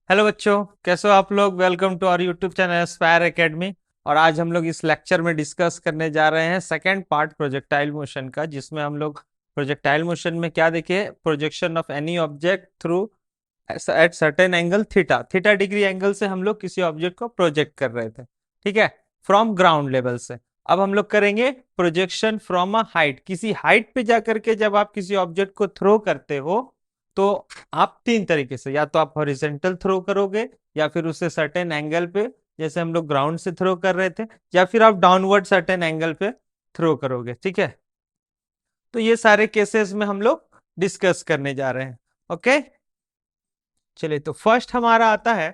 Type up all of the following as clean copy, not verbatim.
Hello बच्चों, कैसे हो आप लोग। Welcome to our YouTube channel aspire academy. और आज हम लोग इस लेक्चर में डिस्कस करने जा रहे हैं सेकंड पार्ट प्रोजेक्टाइल मोशन का, जिसमें हम लोग प्रोजेक्टाइल मोशन में क्या देखे, projection of any object through at certain angle theta theta degree angle से हम लोग किसी ऑब्जेक्ट को प्रोजेक्ट कर रहे थे। ठीक है, फ्रॉम ग्राउंड लेवल से। अब हम लोग करेंगे प्रोजेक्शन फ्रॉम अ हाइट। किसी हाइट पे जाकर के जब आप किसी ऑब्जेक्ट को थ्रो करते हो तो आप तीन तरीके से, या तो आप हॉरिजेंटल थ्रो करोगे, या फिर उससे सर्टेन एंगल पे जैसे हम लोग ग्राउंड से थ्रो कर रहे थे, या फिर आप डाउनवर्ड सर्टेन एंगल पे थ्रो करोगे। ठीक है, तो ये सारे केसेस में हम लोग डिस्कस करने जा रहे हैं। ओके, चलिए तो फर्स्ट हमारा आता है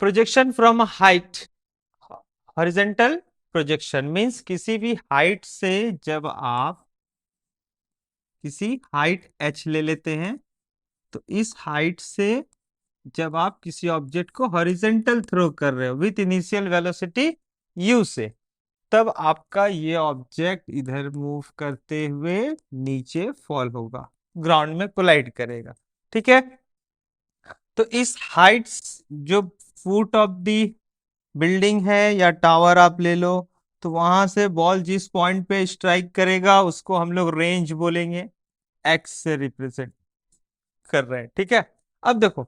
projection from height. Horizontal projection means किसी भी हाइट से जब आप किसी हाइट h ले लेते हैं, तो इस हाइट से जब आप किसी ऑब्जेक्ट को हॉरिजेंटल थ्रो कर रहे हो विथ इनिशियल वेलोसिटी u से, तब आपका ये ऑब्जेक्ट इधर मूव करते हुए नीचे फॉल होगा, ग्राउंड में कोलाइड करेगा। ठीक है, तो इस हाइट जो फुट ऑफ दी बिल्डिंग है या टावर आप ले लो, तो वहां से बॉल जिस पॉइंट पे स्ट्राइक करेगा उसको हम लोग रेंज बोलेंगे, एक्स से रिप्रेजेंट कर रहे हैं। ठीक है, अब देखो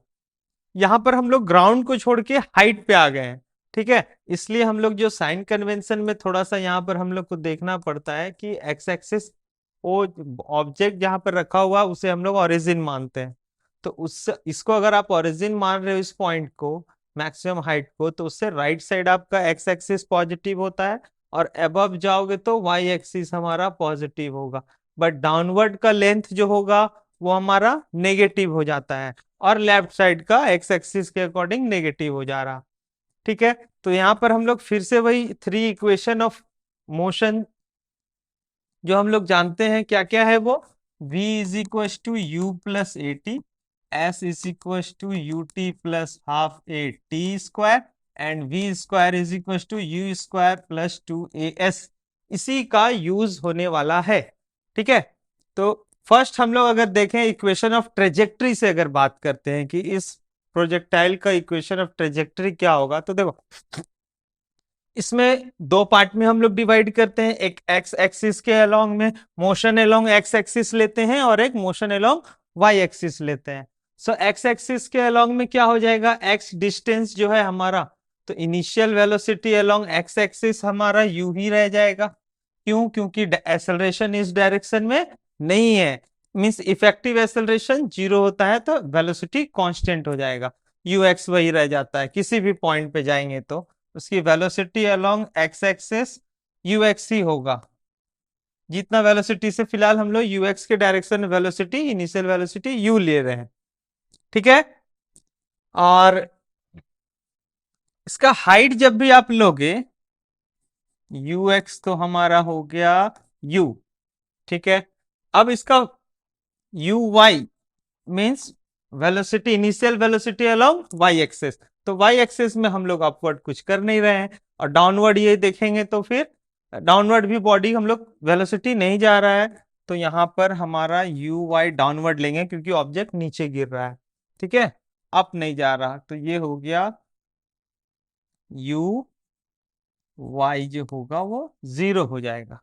यहां पर हम लोग ग्राउंड को छोड़ के हाइट पे आ गए हैं। ठीक है, इसलिए हम लोग जो साइन कन्वेंशन में थोड़ा सा यहाँ पर हम लोग को देखना पड़ता है कि एक्स एक्सिस, वो ऑब्जेक्ट जहां पर रखा हुआ उसे हम लोग ओरिजिन मानते हैं। तो उससे इसको अगर आप ओरिजिन मान रहे हो इस पॉइंट को, मैक्सिमम हाइट को, तो उससे राइट साइड आपका एक्स एक्सिस पॉजिटिव होता है, और अबव जाओगे तो वाई एक्सिस हमारा पॉजिटिव होगा। बट डाउनवर्ड का लेंथ जो होगा वो हमारा नेगेटिव हो जाता है, और लेफ्ट साइड का एक्स एक्सिस के अकॉर्डिंग नेगेटिव हो जा रहा। ठीक है, तो यहां पर हम लोग फिर से वही थ्री इक्वेशन ऑफ मोशन जो हम लोग जानते हैं क्या क्या है वो, v is equal to u plus a t, s is equal to u t plus half a t square, and v square is equal to u square plus two a s, इसी का use होने वाला है। ठीक है, तो first हम लोग अगर देखें इक्वेशन ऑफ ट्रेजेक्ट्री से अगर बात करते हैं कि इस प्रोजेक्टाइल का इक्वेशन ऑफ ट्रेजेक्ट्री क्या होगा, तो देखो इसमें दो पार्ट में हम लोग डिवाइड करते हैं। एक एक्स एक्सिस के अलोंग में मोशन अलोंग एक्स एक्सिस लेते हैं, और एक मोशन अलोंग वाई एक्सिस लेते हैं। सो एक्स एक्सिस के अलोंग में क्या हो जाएगा, एक्स डिस्टेंस जो है हमारा, तो initial velocity along x axis हमारा यू ही रह जाएगा। क्यों? क्योंकि एक्सेलरेशन इस डायरेक्शन में नहीं है, मींस इफेक्टिव एक्सेलरेशन जीरो होता है, तो वेलोसिटी कांस्टेंट हो जाएगा, यू एक्स वही रह जाता है। किसी भी पॉइंट पे जाएंगे तो उसकी velocity along x axis u x ही होगा। जितना वेलोसिटी से फिलहाल हम लोग यू एक्स के डायरेक्शन में वेलोसिटी, इनिशियल वेलोसिटी यू ले रहे हैं। ठीक है, और इसका हाइट जब भी आप लोगे, यू एक्स तो हमारा हो गया यू। ठीक है, अब इसका u y means velocity, initial velocity along y axis, तो वाई एक्सेस में हम लोग अपवर्ड कुछ कर नहीं रहे हैं, और डाउनवर्ड ये देखेंगे तो फिर डाउनवर्ड भी बॉडी हम लोग वेलोसिटी नहीं जा रहा है, तो यहां पर हमारा यू वाई डाउनवर्ड लेंगे क्योंकि ऑब्जेक्ट नीचे गिर रहा है। ठीक है, अप नहीं जा रहा, तो ये हो गया यू वाई जो होगा वो जीरो हो जाएगा।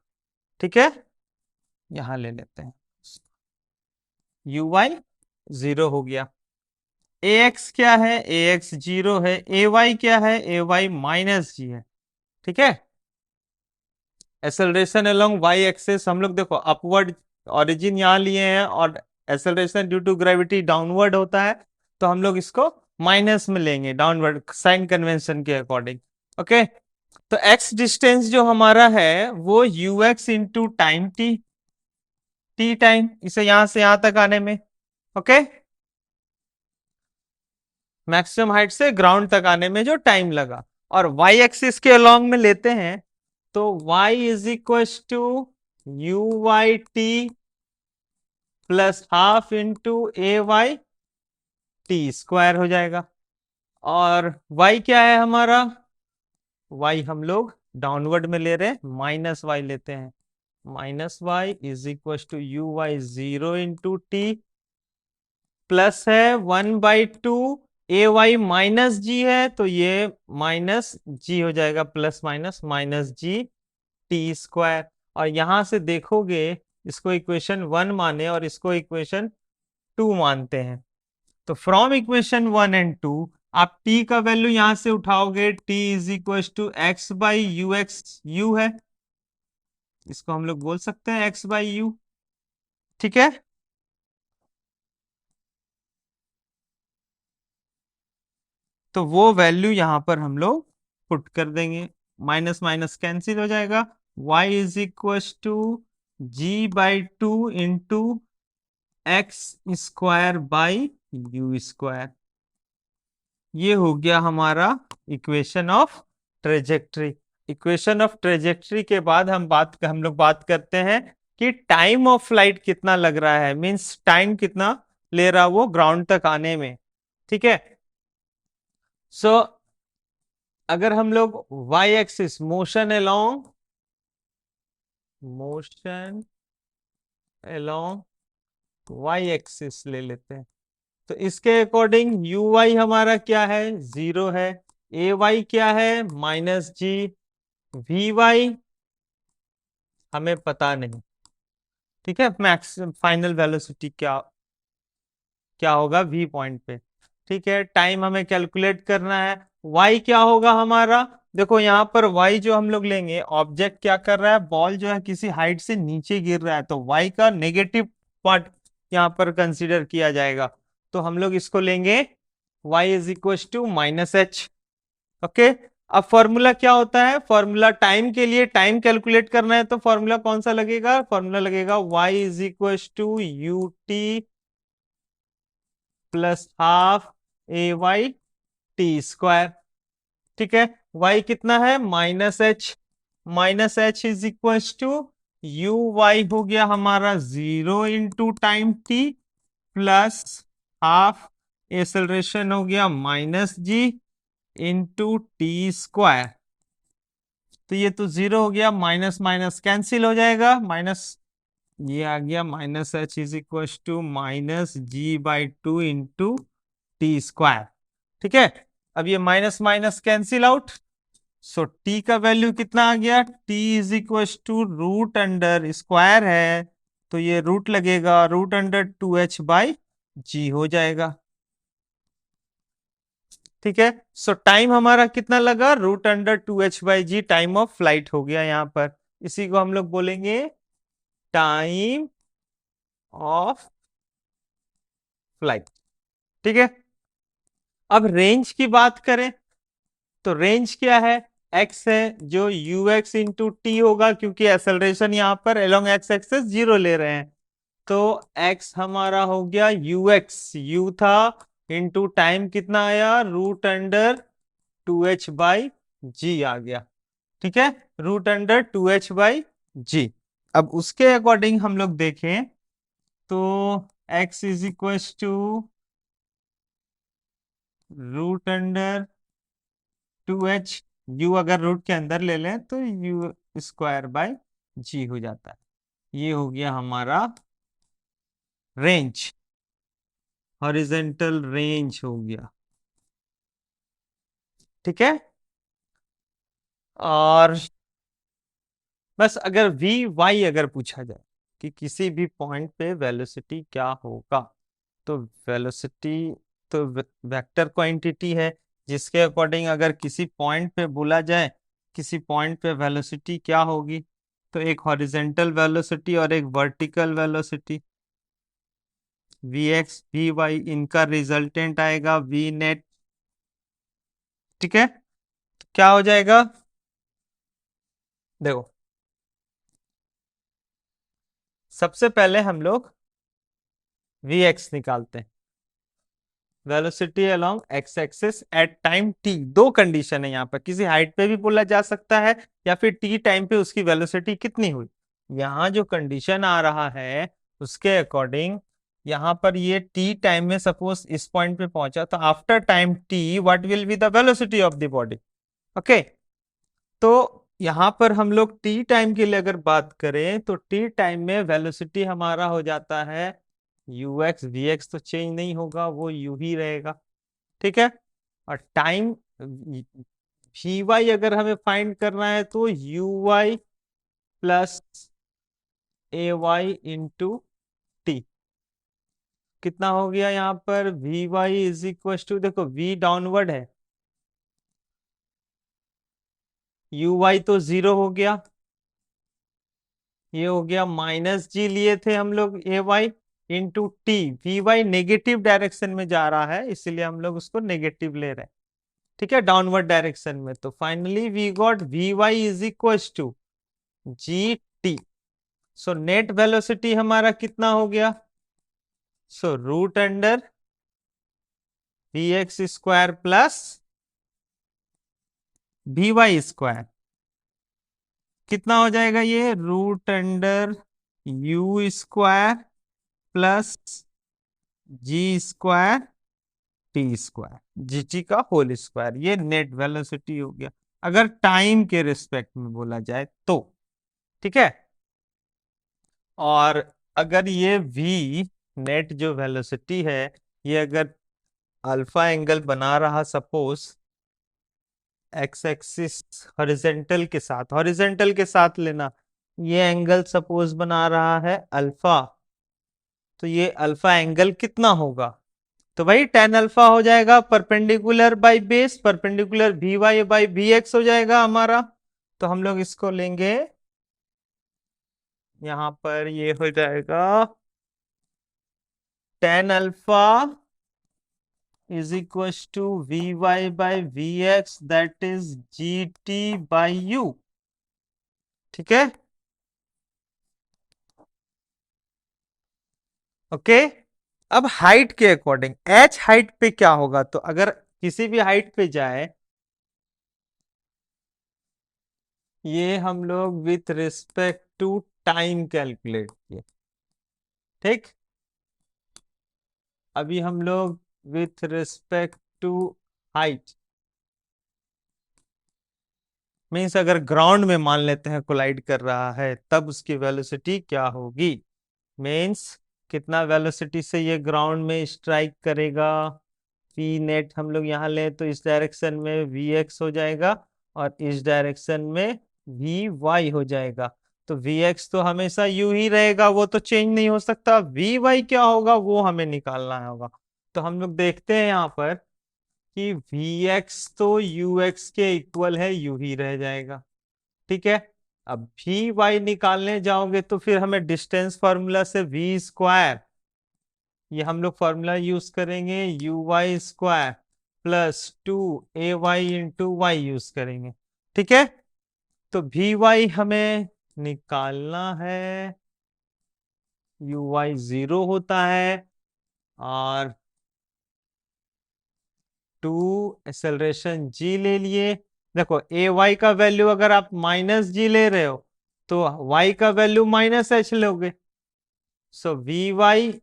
ठीक है, यहां ले लेते हैं, यू वाई जीरो हो गया। ए एक्स क्या है, ए एक्स जीरो है। ए वाई क्या है, ए वाई माइनस जी है। ठीक है, एक्सेलरेशन अलोंग वाई एक्सेस हम लोग देखो अपवर्ड ओरिजिन यहां लिए हैं, और acceleration due to gravity downward होता है, तो हम लोग इसको माइनस में लेंगे डाउनवर्ड साइन कन्वेंशन के अकॉर्डिंग। ओके, तो एक्स डिस्टेंस जो हमारा है वो u x into time t, t time इसे यहां से यहां तक आने में। ओके, मैक्सिमम हाइट से ग्राउंड तक आने में जो टाइम लगा, और वाई एक्सिस के अलोंग में लेते हैं तो y is equal to u y t plus half into a y t square हो जाएगा। और y क्या है हमारा, y हम लोग डाउनवर्ड में ले रहे हैं, माइनस वाई लेते हैं, minus y is equal to u y zero into t plus है 1/2 ए वाई माइनस जी है तो ये माइनस जी हो जाएगा, प्लस माइनस माइनस जी टी स्क्वायर। और यहां से देखोगे इसको इक्वेशन 1 माने और इसको इक्वेशन 2 मानते हैं, तो फ्रॉम इक्वेशन 1 एंड 2 आप t का वैल्यू यहां से उठाओगे, t is equal to x by u, x u है, इसको हम लोग बोल सकते हैं x बाई यू। ठीक है, तो वो वैल्यू यहां पर हम लोग पुट कर देंगे, माइनस माइनस कैंसिल हो जाएगा, y is equal to g by two into x square by u square. ये हो गया हमारा equation of trajectory. Equation of trajectory के बाद हम लोग बात करते हैं कि टाइम ऑफ फ्लाइट कितना लग रहा है, मींस टाइम कितना ले रहा वो ग्राउंड तक आने में। ठीक है, सो अगर हम लोग y axis motion along y axis ले लेते हैं, तो इसके अकॉर्डिंग यू वाई हमारा क्या है, 0 है, ए वाई क्या है माइनस जी, वी वाई हमें पता नहीं। ठीक है, मैक्स फाइनल वेलोसिटी क्या क्या होगा वी पॉइंट पे। ठीक है, टाइम हमें कैलकुलेट करना है, y क्या होगा हमारा, देखो यहाँ पर y जो हम लोग लेंगे, ऑब्जेक्ट क्या कर रहा है, बॉल जो है किसी हाइट से नीचे गिर रहा है, तो y का नेगेटिव पार्ट यहाँ पर कंसीडर किया जाएगा, तो हम लोग इसको लेंगे y is equal to minus h. Okay, अब फॉर्मूला क्या होता है, फॉर्मूला टाइम के लिए टाइम कैलकुलेट करना है तो फॉर्मूला कौन सा लगेगा, फॉर्मूला लगेगा y is equal to u t plus half a y t square. ठीक है, y कितना है minus h is equal to u y हो गया हमारा 0 into time t plus half acceleration हो गया minus g into t square. तो ये तो 0 हो गया, माइनस माइनस कैंसिल हो जाएगा, माइनस ये आ गया minus h is equal to minus g by two into t square. ठीक है, अब ये minus minus cancel out, so t का वैल्यू कितना आ गया, t is equal to root under square है तो ये रूट लगेगा, रूट अंडर 2h बाई जी हो जाएगा। ठीक है, सो टाइम हमारा कितना लगा, root under 2h by g time of flight हो गया यहां पर, इसी को हम लोग बोलेंगे टाइम ऑफ फ्लाइट। ठीक है, अब रेंज की बात करें तो रेंज क्या है, x है जो यू एक्स इंटू टी होगा, क्योंकि एक्सेलरेशन यहाँ पर अलोंग एक्स एक्सेस 0 ले रहे हैं, तो x हमारा हो गया यू एक्स, यू था इंटू टाइम कितना आया, रूट अंडर 2h बाई जी आ गया। ठीक है, रूट अंडर 2h बाई जी। अब उसके अकॉर्डिंग हम लोग देखें तो x is equal to root under 2h, u अगर रूट के अंदर ले लें तो यू स्क्वायर बाय जी हो जाता है। ये हो गया हमारा रेंज, हॉरिजेंटल रेंज हो गया। ठीक है, और बस अगर वी वाई अगर पूछा जाए कि किसी भी पॉइंट पे वेलोसिटी क्या होगा, तो वेलोसिटी तो वेक्टर क्वांटिटी है, जिसके अकॉर्डिंग अगर किसी पॉइंट पे बोला जाए किसी पॉइंट पे वेलोसिटी क्या होगी, तो एक हॉरिजेंटल वेलोसिटी और एक vertical velocity, v x v y, इनका रिजल्टेंट आएगा वी नेट। ठीक है, क्या हो जाएगा, देखो सबसे पहले हम लोग वी एक्स निकालते हैं, velocity along x axis at time T. दो कंडीशन है यहाँ पर, किसी हाइट पे भी बोला जा सकता है या फिर टी टाइम पे उसकी वेलोसिटी कितनी हुई। यहाँ जो कंडीशन आ रहा है उसके अकॉर्डिंग यहाँ पर ये टी टाइम में सपोज इस पॉइंट पे पहुंचा, तो after time T what will be the velocity of the body. Okay, तो यहाँ पर हम लोग टी टाइम के लिए अगर बात करें तो टी टाइम में वेलोसिटी हमारा हो जाता है यू एक्स, वी एक्स तो चेंज नहीं होगा, वो यू ही रहेगा। ठीक है। और टाइम वी वाई अगर हमें फाइंड करना है तो u y plus a y into t. कितना हो गया यहाँ पर v y is equal to, देखो वी डाउनवर्ड है, यू वाई तो 0 हो गया, ये हो गया माइनस जी लिए थे हम लोग a y into t. V y negative direction में जा रहा है इसलिए हम लोग उसको नेगेटिव ले रहे हैं, ठीक है, डाउनवर्ड डायरेक्शन में। तो finally we got v y is equal to g t. So net velocity हमारा कितना हो गया, so root under v x square plus v y square. कितना हो जाएगा ये, root under u square plus g square t square, g t का whole square. ये नेट वेलोसिटी हो गया अगर टाइम के रिस्पेक्ट में बोला जाए तो, ठीक है। और अगर ये v नेट जो वेलोसिटी है, ये अगर अल्फा एंगल बना रहा सपोज एक्स एक्सिस हॉरिजेंटल के साथ लेना, ये एंगल सपोज बना रहा है अल्फा, तो ये अल्फा एंगल कितना होगा, तो भाई टेन अल्फा हो जाएगा, perpendicular by base, perpendicular v y by v x हो जाएगा हमारा। तो हम लोग इसको लेंगे, यहां पर ये हो जाएगा tan alpha is equal to v y by v x that is g t by u, ठीक है, ओके। अब हाइट के अकॉर्डिंग एच हाइट पे क्या होगा, तो अगर किसी भी हाइट पे जाए, ये हम लोग with respect to time calculate किए, ठीक। अभी हम लोग with respect to height means अगर ग्राउंड में मान लेते हैं कोलाइड कर रहा है तब उसकी वेलोसिटी क्या होगी, मीन्स कितना वेलोसिटी से ये ग्राउंड में स्ट्राइक करेगा। पी नेट हम लोग यहाँ ले तो इस डायरेक्शन में वी एक्स हो जाएगा और इस डायरेक्शन में वी वाई हो जाएगा। तो वी एक्स तो हमेशा यू ही रहेगा, वो तो चेंज नहीं हो सकता। वी वाई क्या होगा वो हमें निकालना होगा। तो हम लोग देखते हैं यहाँ पर कि वी एक्स तो यू एक्स के इक्वल है, यू ही रह जाएगा, ठीक है। अब वी वाई निकालने जाओगे तो फिर हमें डिस्टेंस फॉर्मूला से वी स्क्वायर, ये हम लोग फॉर्मूला यूज करेंगे, u y square plus two a y into y use करेंगे, ठीक है। तो वी वाई हमें निकालना है, यू वाई 0 होता है और टू एक्सेलरेशन जी ले लिए। देखो ए वाई का वैल्यू अगर आप माइनस जी ले रहे हो तो वाई का वैल्यू माइनस एच लोगे। So v y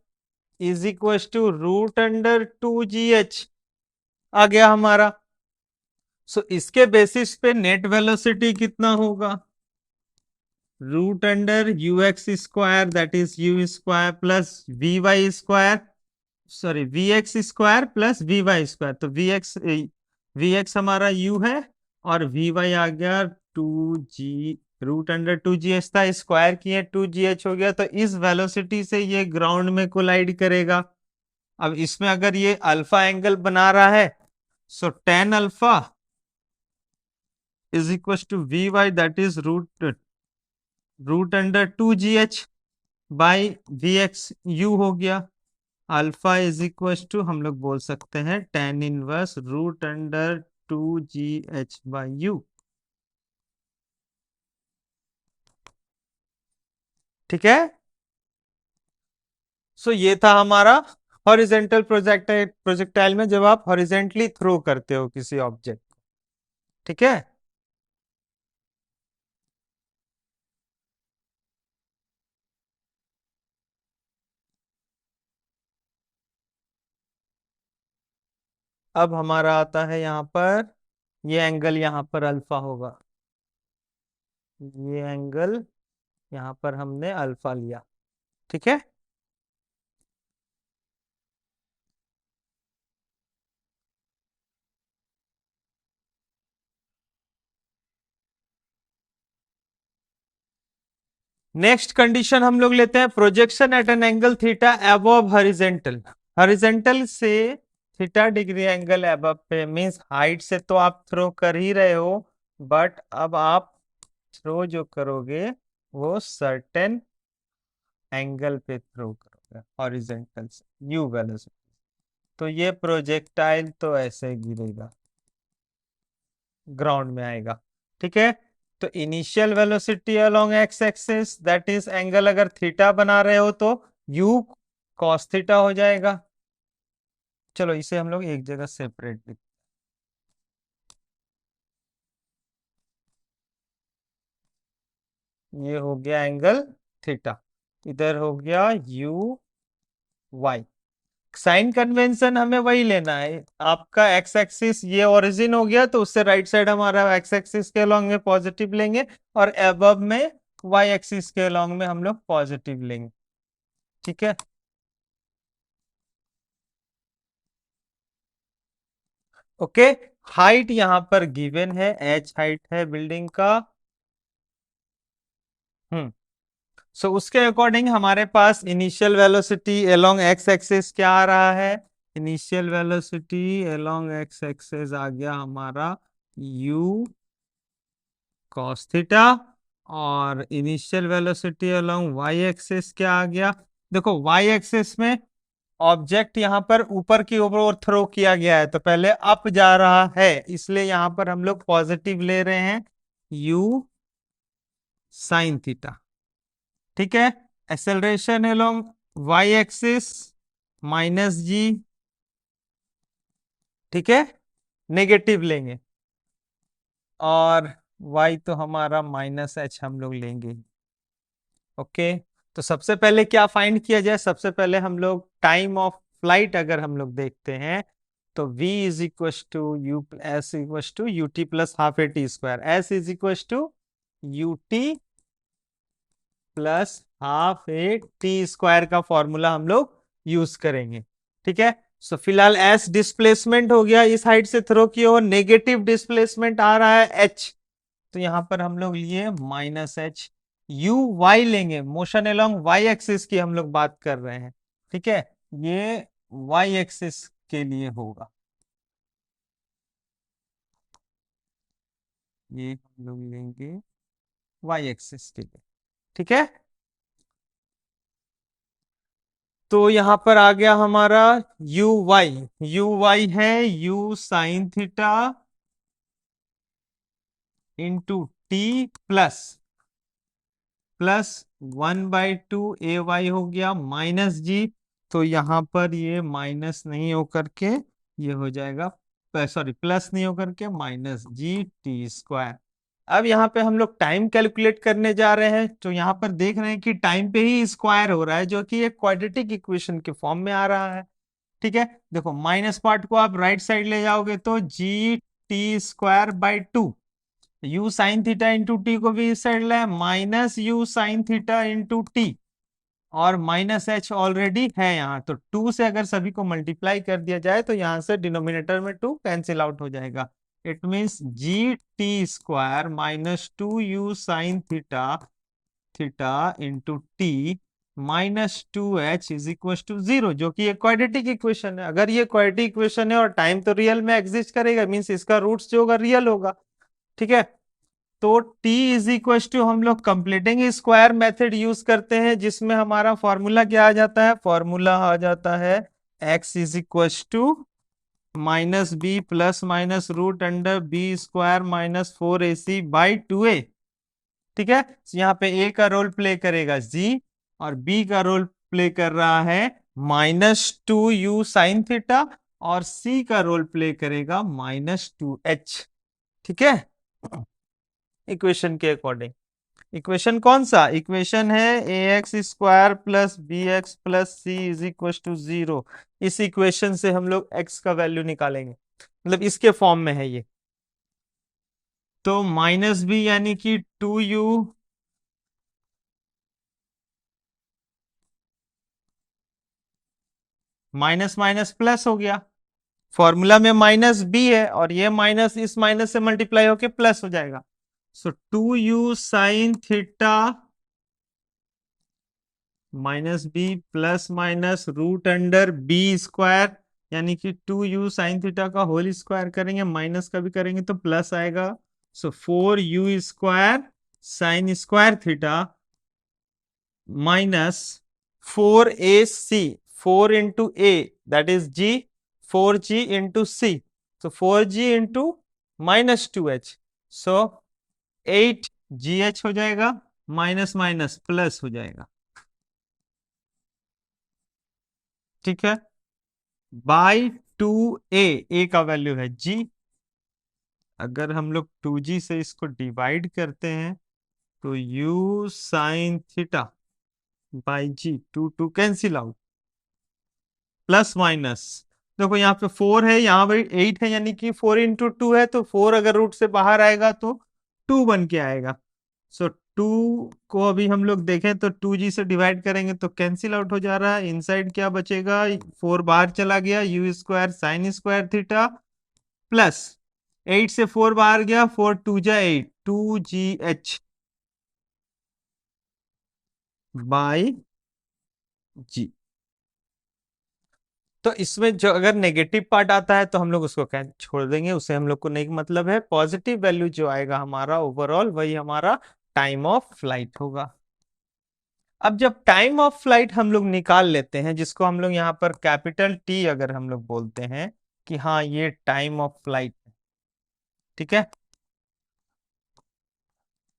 is equal to root under two g h आ गया हमारा। सो इसके बेसिस पे नेट वेलोसिटी कितना होगा, root under u x square that is u square plus v y square, sorry v x square plus v y square. तो v x हमारा u है और वी वाई आ गया two g, root under two g h था, square किए two g h हो गया। तो इस वेलोसिटी से ये ग्राउंड में कोलाइड करेगा। अब इसमें अगर ये अल्फा एंगल बना रहा है so tan alpha is equal to v y that is root under two g h by v x u हो गया। अल्फा इज इक्वल टू हम लोग बोल सकते हैं tan inverse root under two g h by u, ठीक है। सो ये था हमारा हॉरिजेंटल प्रोजेक्टाइल में जब आप हॉरिजेंटली थ्रो करते हो किसी ऑब्जेक्ट, ठीक है। अब हमारा आता है यहाँ पर, ये एंगल यहाँ पर अल्फा होगा, ये एंगल यहाँ पर हमने अल्फा लिया, ठीक है। नेक्स्ट कंडीशन हम लोग लेते हैं projection at an angle theta above horizontal. Horizontal से थीटा डिग्री एंगल अबव पे, मींस हाइट से तो आप थ्रो कर ही रहे हो, बट अब आप थ्रो जो करोगे वो सर्टेन एंगल पे थ्रो करोगे हॉरिजेंटल से यू वेलोसिटी। तो ये प्रोजेक्टाइल तो ऐसे गिरेगा, ग्राउंड में आएगा। ठीक है, तो initial velocity along x axis that is angle, अगर थीटा बना रहे हो तो यू कॉस थीटा हो जाएगा। चलो इसे हम लोग एक जगह सेपरेट लिख, ये हो गया एंगल थीटा, इधर हो गया यू वाई। साइन कन्वेंशन हमें वही लेना है, आपका एक्स एक्सिस ये ओरिजिन हो गया तो उससे राइट साइड हमारा एक्स एक्सिस के अलोंग में पॉजिटिव लेंगे, और एबव में वाई एक्सिस के अलोंग में हम लोग पॉजिटिव लेंगे। ठीक है, ओके। हाइट यहां पर गिवन है, एच हाइट है बिल्डिंग का। हम्म, सो उसके अकॉर्डिंग हमारे पास initial velocity along x axis क्या आ रहा है, initial velocity along x axis आ गया हमारा u cos थीटा, और initial velocity along y axis क्या आ गया, देखो y एक्सिस में ऑब्जेक्ट यहां पर ऊपर की ओर थ्रो किया गया है तो पहले अप जा रहा है, इसलिए यहां पर हम लोग पॉजिटिव ले रहे हैं u साइन थीटा। ठीक है, acceleration along y axis -g। ठीक है, नेगेटिव लेंगे, और y तो हमारा -h हम लोग लेंगे। ओके, तो सबसे पहले क्या फाइंड किया जाए, सबसे पहले हम लोग टाइम ऑफ फ्लाइट अगर हम लोग देखते हैं तो v is equal to u s equal to u t plus half a t square, s is equal to u t plus half a t square का फॉर्मूला हम लोग यूज करेंगे। ठीक है, सो फिलहाल एस डिस्प्लेसमेंट हो गया, इस हाइट से थ्रो की ओर नेगेटिव डिस्प्लेसमेंट आ रहा है एच, तो यहां पर हम लोग लिए -h। यू वाई लेंगे, मोशन अलोंग वाई एक्सिस की हम लोग बात कर रहे हैं। ठीक है, ये वाई एक्सिस के लिए होगा, ये हम लोग लेंगे वाई एक्सिस के लिए। ठीक है, तो यहां पर आ गया हमारा यू वाई है u sine theta into t plus 1/2 a y हो गया -g, तो यहां पर ये माइनस नहीं होकर के ये हो जाएगा, सॉरी प्लस नहीं होकर के -g t²। अब यहाँ पे हम लोग टाइम कैलकुलेट करने जा रहे हैं, तो यहाँ पर देख रहे हैं कि टाइम पे ही स्क्वायर हो रहा है जो कि एक क्वाड्रेटिक इक्वेशन के फॉर्म में आ रहा है। ठीक है, देखो माइनस पार्ट को आप राइट साइड ले जाओगे तो g t² by 2, you sine theta into T को भी इस साइड लाए minus u sine theta into T, और -h ऑलरेडी है यहाँ, तो 2 से अगर सभी को मल्टीप्लाई कर दिया जाए तो यहां से डिनोमिनेटर में 2 कैंसिल आउट हो जाएगा। It means g t² -2u sine theta theta into t -2h is equal to 0, जो कि एक क्वाड्रेटिक इक्वेशन है। अगर ये क्वाड्रेटिक इक्वेशन है और टाइम तो रियल में एग्जिस्ट करेगा, मीन्स इसका रूट्स जो होगा रियल होगा। ठीक है, तो t इज इक्वल टू हम लोग कंप्लीटिंग स्क्वायर मेथड यूज करते हैं, जिसमें हमारा फॉर्मूला क्या आ जाता है, फॉर्मूला आ जाता है x is equal to -b plus minus root under b² -4ac/2a। ठीक है, तो यहाँ पे a का रोल प्ले करेगा g, और b का रोल प्ले कर रहा है -2u साइन थीटा, और c का रोल प्ले करेगा -2h। ठीक है, इक्वेशन के अकॉर्डिंग, इक्वेशन कौन सा इक्वेशन है, ax² plus b x plus c is equal to 0। इस इक्वेशन से हम लोग x का वैल्यू निकालेंगे, मतलब इसके फॉर्म में है ये, तो -b यानी कि 2u माइनस माइनस प्लस हो गया, फॉर्मूला में -b है और ये माइनस इस माइनस से मल्टीप्लाई होके प्लस हो जाएगा, so 2u sine theta minus b plus minus root under b square, यानी कि 2u sin थीटा का होल स्क्वायर करेंगे, माइनस का भी करेंगे तो प्लस आएगा। So 4u² sine square theta minus 4ac, 4 into a that is g, 4g into c, so 4g into -2h, so 8gh हो जाएगा, माइनस माइनस प्लस हो जाएगा। ठीक है, बाई 2a का वैल्यू है g। अगर हम लोग 2g से इसको डिवाइड करते हैं तो u sine theta by g, two cancel out, plus minus, देखो यहाँ पे 4 है, यहाँ पे 8 है, यानी कि 4 into 2 है, तो 4 अगर रूट से बाहर आएगा तो 2 बन के आएगा। सो 2 को अभी हम लोग देखें तो 2g से डिवाइड करेंगे तो कैंसिल आउट हो जा रहा है, इनसाइड क्या बचेगा, 4 बाहर चला गया, u² sign square theta plus 8 से 4 बाहर गया, 4 2 8, 2gh बाई जी। तो इसमें जो अगर नेगेटिव पार्ट आता है तो हम लोग उसको क्या छोड़ देंगे, उसे हम लोग को नहीं मतलब है। पॉजिटिव वैल्यू जो आएगा हमारा ओवरऑल, वही हमारा टाइम ऑफ फ्लाइट होगा। अब जब टाइम ऑफ फ्लाइट हम लोग निकाल लेते हैं, जिसको हम लोग यहाँ पर कैपिटल टी अगर हम लोग बोलते हैं कि हाँ ये टाइम ऑफ फ्लाइट है, ठीक है,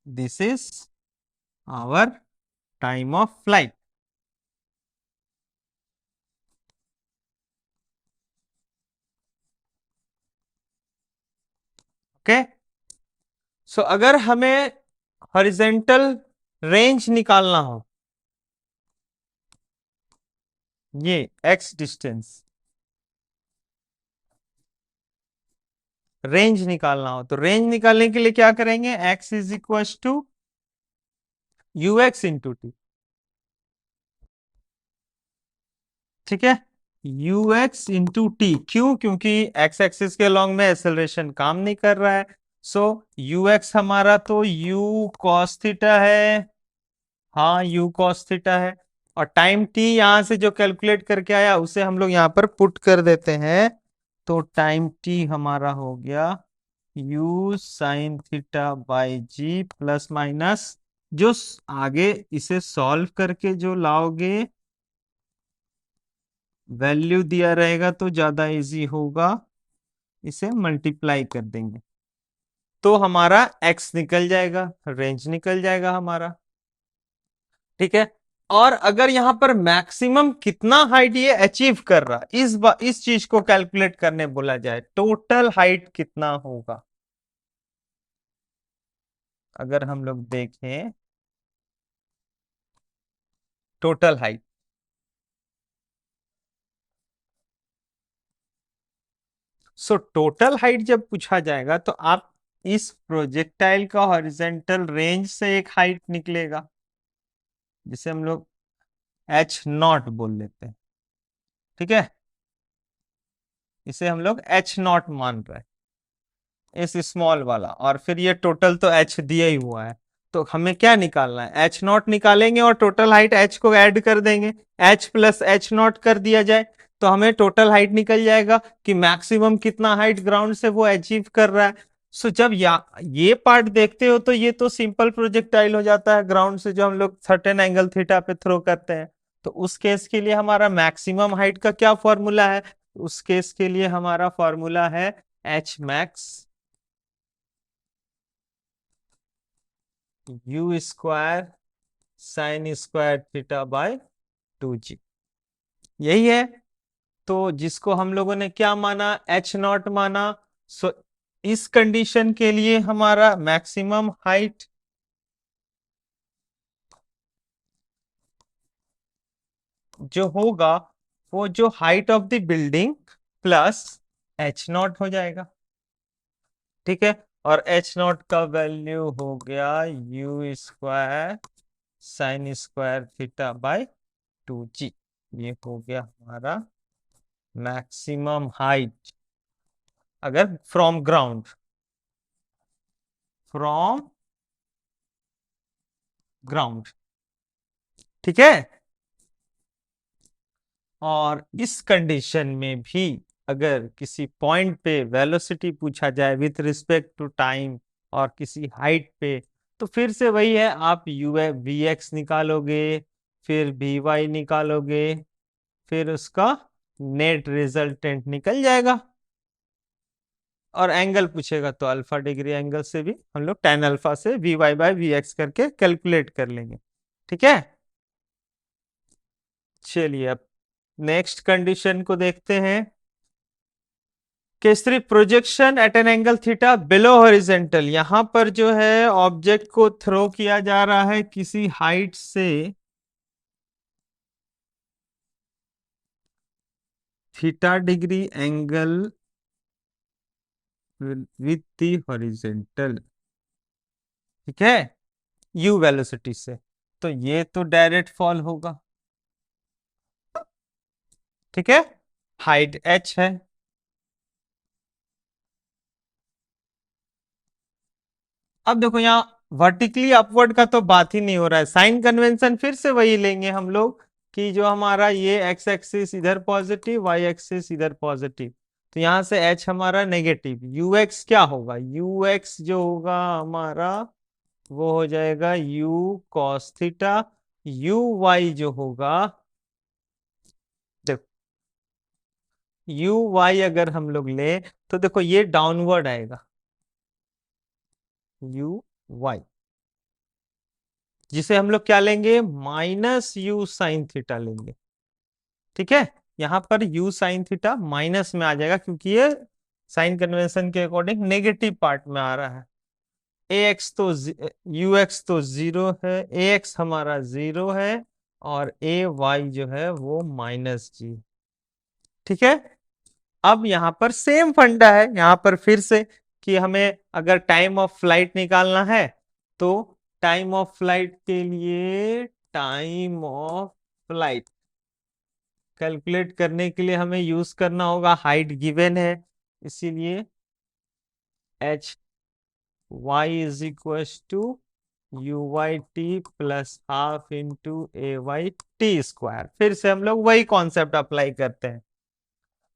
this is our time of flight. Okay, so अगर हमें हॉरिजेंटल रेंज निकालना हो, ये एक्स डिस्टेंस रेंज निकालना हो, तो रेंज निकालने के लिए क्या करेंगे, x is equal to u x into t. ठीक है, यू एक्स इंटू टी, क्यों, क्योंकि एक्स एक्सिस के लॉन्ग में एक्सेलरेशन काम नहीं कर रहा है। सो यू एक्स हमारा तो यू कॉस थीटा है, हाँ यू कॉस थीटा है, और टाइम टी यहां से जो कैलकुलेट करके आया उसे हम लोग यहां पर पुट कर देते हैं, तो टाइम टी हमारा हो गया u sine theta by g plus minus, जो आगे इसे सॉल्व करके जो लाओगे वैल्यू दिया रहेगा तो ज्यादा इजी होगा, इसे मल्टीप्लाई कर देंगे तो हमारा एक्स निकल जाएगा, रेंज निकल जाएगा हमारा। ठीक है, और अगर यहां पर मैक्सिमम कितना हाइट ये अचीव कर रहा, इस चीज को कैलकुलेट करने बोला जाए, टोटल हाइट कितना होगा, अगर हम लोग देखें total height, so total height जब पूछा जाएगा तो आप इस प्रोजेक्टाइल का हॉरिजेंटल रेंज से एक हाइट निकलेगा, जिसे हम लोग एच नॉट बोल लेते हैं। ठीक है, इसे हम लोग एच नॉट मान रहे हैं, इस स्मॉल वाला, और फिर ये टोटल तो एच दिया ही हुआ है, तो हमें क्या निकालना है, एच नॉट निकालेंगे और टोटल हाइट एच को ऐड कर देंगे, एच प्लस एच नॉट कर दिया जाए तो हमें टोटल हाइट निकल जाएगा कि मैक्सिमम कितना हाइट ग्राउंड से वो अचीव कर रहा है। सो जब ये पार्ट देखते हो तो ये तो सिंपल प्रोजेक्टाइल हो जाता है ग्राउंड से, जो हम लोग सर्टेन एंगल थीटा पे थ्रो करते हैं, तो उस केस के लिए हमारा मैक्सिमम हाइट का क्या फॉर्मूला है, उस केस के लिए हमारा फॉर्मूला है H max you square sine square theta by 2g, यही है। तो जिसको हम लोगों ने क्या माना, एच नॉट माना। सो इस कंडीशन के लिए हमारा मैक्सिमम हाइट जो होगा वो जो height of the building plus H not हो जाएगा। ठीक है, और एच नॉट का वैल्यू हो गया u square sine square theta by 2g, ये हो गया हमारा मैक्सिमम हाइट अगर फ्रॉम ग्राउंड। ठीक है, और इस कंडीशन में भी अगर किसी पॉइंट पे वेलोसिटी पूछा जाए विथ रिस्पेक्ट टू टाइम और किसी हाइट पे, तो फिर से वही है, आप यू वी एक्स निकालोगे, फिर वी वाई निकालोगे, फिर उसका नेट रिजल्टेंट निकल जाएगा। और एंगल पूछेगा तो अल्फा डिग्री एंगल से भी हम लोग tan अल्फा से v y by v x करके कैलकुलेट कर लेंगे। ठीक है, चलिए अब नेक्स्ट कंडीशन को देखते हैं। Case three projection at an angle theta below horizontal, यहां पर जो है ऑब्जेक्ट को थ्रो किया जा रहा है किसी हाइट से theta degree angle with the horizontal. ठीक है, यू वेलोसिटी से, तो ये तो डायरेक्ट फॉल होगा। ठीक है, हाइट h है। अब देखो यहाँ वर्टिकली अपवर्ड का तो बात ही नहीं हो रहा है, साइन कन्वेंशन फिर से वही लेंगे हम लोग कि जो हमारा ये एक्स एक्सिस इधर पॉजिटिव, वाई एक्सिस इधर पॉजिटिव, तो यहां से h हमारा नेगेटिव, यू एक्स क्या होगा, यू एक्स जो होगा हमारा वो हो जाएगा u cos theta, u y जो होगा, देखो यू वाई अगर हम लोग ले तो देखो ये डाउनवर्ड आएगा यू वाई, जिसे हम लोग क्या लेंगे, माइनस यू साइन थीटा लेंगे। ठीक है, यहां पर यू साइन थीटा माइनस में आ जाएगा क्योंकि ये साइन कन्वेंशन के अकॉर्डिंग नेगेटिव पार्ट में आ रहा है। ए एक्स तो यू एक्स तो जीरो है, ए एक्स हमारा जीरो है, और ए वाई जो है वो -g। ठीक है, अब यहां पर सेम फंडा है, यहां पर फिर से कि हमें अगर टाइम ऑफ फ्लाइट निकालना है तो टाइम ऑफ फ्लाइट के लिए टाइम ऑफ फ्लाइट कैलकुलेट करने के लिए हमें यूज करना होगा, हाइट गिवन है इसीलिए h y is equal to u y t plus half into a y t square. फिर से हम लोग वही कॉन्सेप्ट अप्लाई करते हैं।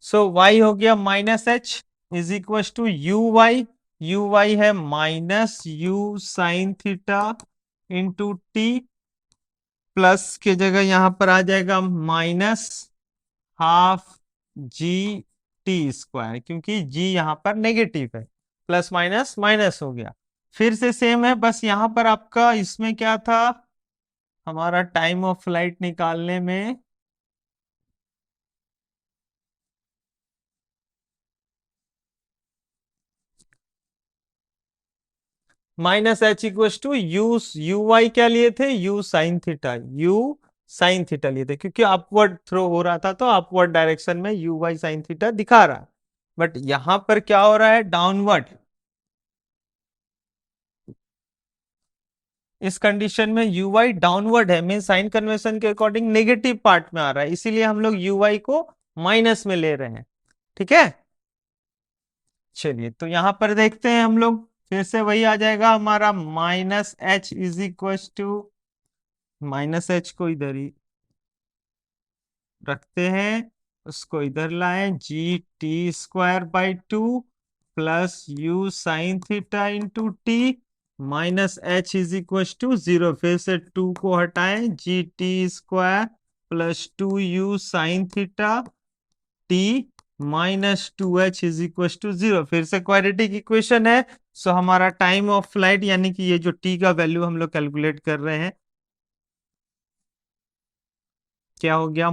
सो y हो गया -h is equal to u y है minus u sine theta into t, plus के जगह यहां पर आ जाएगा minus half g t square, क्योंकि g यहां पर नेगेटिव है, प्लस माइनस माइनस हो गया। फिर से सेम है, बस यहां पर आपका इसमें क्या था, हमारा टाइम ऑफ फ्लाइट निकालने में -h यू वाई क्या लिए थे, you sine theta, you sine theta लिए थे क्योंकि अपवर्ड थ्रो हो रहा था तो अपवर्ड डायरेक्शन में यू वाई साइन थीटा दिखा रहा है। बट यहां पर क्या हो रहा है, डाउनवर्ड। इस कंडीशन में यू वाई डाउनवर्ड है, मीन साइन कन्वेंशन के अकॉर्डिंग नेगेटिव पार्ट में आ रहा है, इसीलिए हम लोग यू वाई को माइनस में ले रहे हैं। ठीक है, चलिए तो यहां पर देखते हैं हम लोग, फिर से वही आ जाएगा हमारा -h is equal to, -h को इधर ही रखते हैं, उसको इधर लाएं, g t square by two plus u sine theta into t minus h is equal to zero, फिर से टू को हटाएं, g t square plus two u sine theta t minus two h is equal to zero, फिर से quadratic equation है। सो हमारा time of flight यानी कि ये जो टी का वैल्यू हम लोग कैलकुलेट कर रहे हैं क्या हो गया,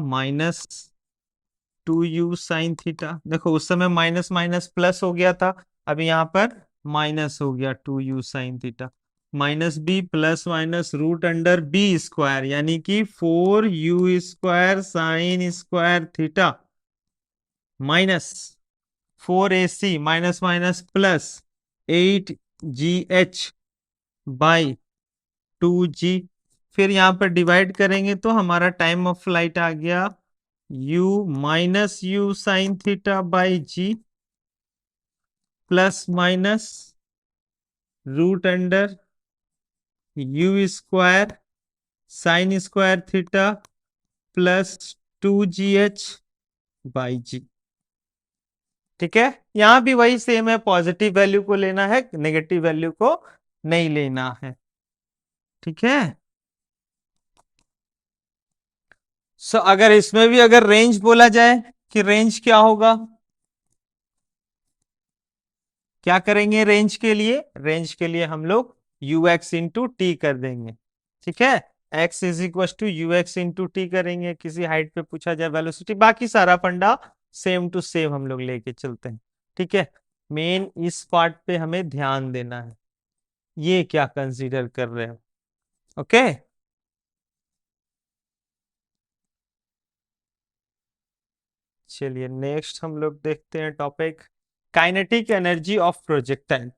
-2u साइन थीटा, देखो उस समय माइनस माइनस प्लस हो गया था, अभी यहाँ पर माइनस हो गया 2u sine theta, minus b plus minus root under b square यानी कि 4u square sine square theta minus 4ac minus minus plus 8gh by 2g, फिर यहाँ पर डिवाइड करेंगे तो हमारा टाइम ऑफ फ्लाइट आ गया u minus u sine theta by g plus minus root under u square sine square theta plus 2gh/g। ठीक है, यहां भी वही सेम है, पॉजिटिव वैल्यू को लेना है, नेगेटिव वैल्यू को नहीं लेना है। ठीक है, सो अगर इसमें भी अगर रेंज बोला जाए कि रेंज क्या होगा, क्या करेंगे रेंज के लिए? रेंज के लिए हम लोग ux इंटू टी कर देंगे। ठीक है, x is equal to u x into t करेंगे, किसी हाइट पे पूछा जाए वेलोसिटी, बाकी सारा फंडा सेम टू सेम हम लोग लेके चलते हैं। ठीक है, मेन इस पार्ट पे हमें ध्यान देना है, ये क्या कंसीडर कर रहे हो। ओके, चलिए नेक्स्ट हम लोग देखते हैं topic, kinetic energy of projectile.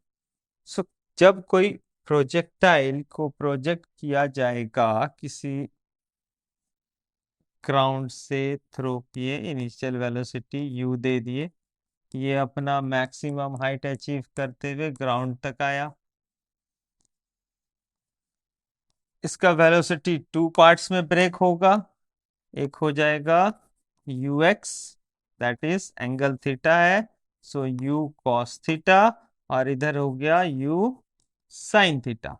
So जब कोई प्रोजेक्टाइल को प्रोजेक्ट किया जाएगा किसी ग्राउंड से थ्रो किए, इनिशियल वेलोसिटी u दे दिए, ये अपना मैक्सिमम हाइट अचीव करते हुए ग्राउंड तक आया, इसका वेलोसिटी टू पार्ट्स में ब्रेक होगा, एक हो जाएगा ux, that is angle theta है, सो u cos थीटा, और इधर हो गया u sin थीटा।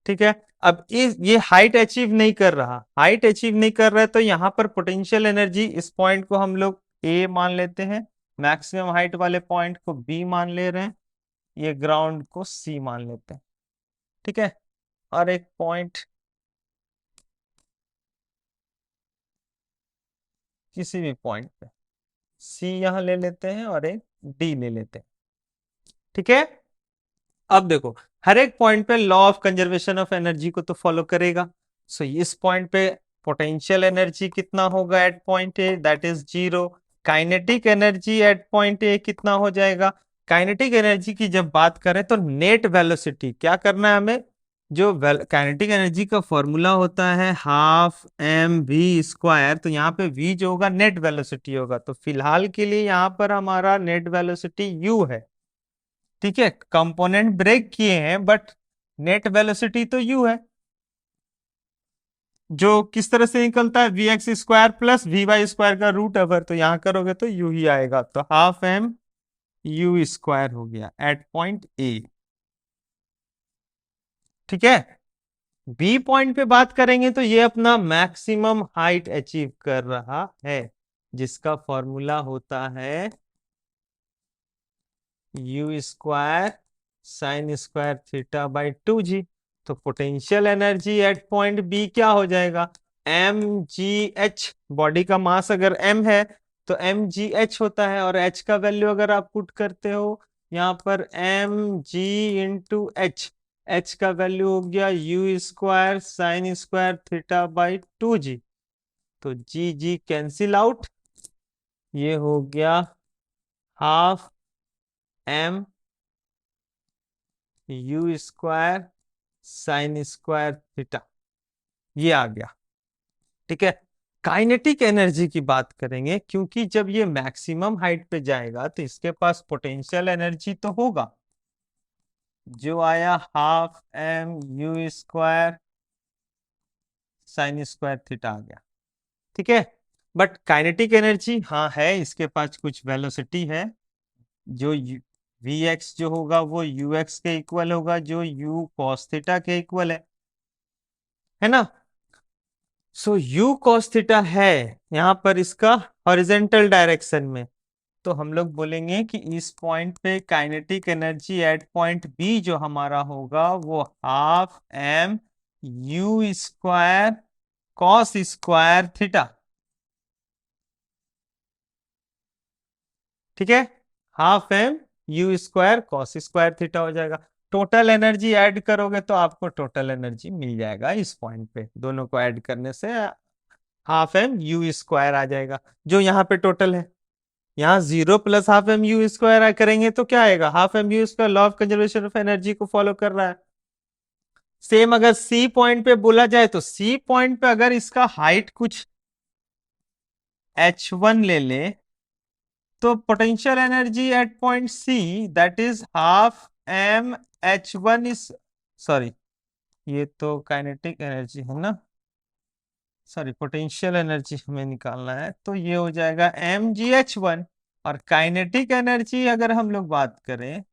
ठीक है, अब ये हाइट अचीव नहीं कर रहा, हाइट अचीव नहीं कर रहा है, तो यहां पर पोटेंशियल एनर्जी, इस पॉइंट को हम लोग ए मान लेते हैं, मैक्सिमम हाइट वाले पॉइंट को बी मान ले रहे हैं, ये ग्राउंड को सी मान लेते हैं। ठीक है, और एक पॉइंट किसी भी पॉइंट पे सी यहां ले लेते हैं और एक डी ले लेते हैं। ठीक है, अब देखो हर एक पॉइंट पे law of conservation of energy को तो फॉलो करेगा। सो इस पॉइंट पे पोटेंशियल एनर्जी कितना होगा at point A, that is zero. Kinetic energy at point A कितना हो जाएगा? काइनेटिक एनर्जी की जब बात करें तो नेट वेलोसिटी क्या करना है हमें, जो काइनेटिक एनर्जी का फॉर्मूला होता है हाफ एम वी स्क्वायर, तो यहाँ पे वी जो होगा नेट वेलोसिटी होगा, तो फिलहाल के लिए यहाँ पर हमारा नेट वेलोसिटी यू है। ठीक है, कंपोनेंट ब्रेक किए हैं बट नेट वेलोसिटी तो यू है, जो किस तरह से निकलता है v x square plus v y square का रूट ओवर, तो यहां करोगे तो यू ही आएगा, तो हाफ एम यू स्क्वायर हो गया एट पॉइंट ए। ठीक है, बी पॉइंट पे बात करेंगे तो ये अपना मैक्सिमम हाइट अचीव कर रहा है, जिसका फॉर्मूला होता है u square sine square theta by 2g। तो potential energy at point B क्या हो जाएगा? एम जी एच, बॉडी का मास अगर m है तो एम जी एच होता है, और h का वैल्यू अगर आप पुट करते हो यहाँ पर m g into h, h का वैल्यू हो गया u square sine square theta by 2g, तो जी जी कैंसिल आउट, ये हो गया half m u square sine square theta, ये आ गया। ठीक है, काइनेटिक एनर्जी की बात करेंगे, क्योंकि जब ये मैक्सिमम हाइट पे जाएगा तो इसके पास पोटेंशियल एनर्जी तो होगा, जो आया half m u square sine square theta आ गया। ठीक है, बट काइनेटिक एनर्जी हाँ है, इसके पास कुछ वेलोसिटी है, जो वी एक्स जो होगा वो यू एक्स के इक्वल होगा, जो यू कॉस थीटा के इक्वल है ना। सो यू कॉस थीटा है यहां पर इसका हॉरिजेंटल डायरेक्शन में, तो हम लोग बोलेंगे कि इस पॉइंट पे kinetic energy at point B जो हमारा होगा वो half m u square cos square theta. ठीक है, half m u square cos square theta हो जाएगा। टोटल एनर्जी ऐड करोगे तो आपको टोटल एनर्जी मिल जाएगा इस पॉइंट पे, दोनों को ऐड करने से हाफ एम यू स्क्वायर आ जाएगा, जो यहाँ पे टोटल है। यहाँ zero plus half m u square करेंगे तो क्या आएगा? Half m u square law of conservation of energy को फॉलो कर रहा है। सेम अगर सी पॉइंट पे बोला जाए तो सी पॉइंट पे अगर इसका हाइट कुछ h1 ले ले, तो potential energy at point C that is half m h1 is, sorry ये तो काइनेटिक एनर्जी है ना, सॉरी पोटेंशियल एनर्जी हमें निकालना है, तो ये हो जाएगा mgh1। और काइनेटिक एनर्जी अगर हम लोग बात करें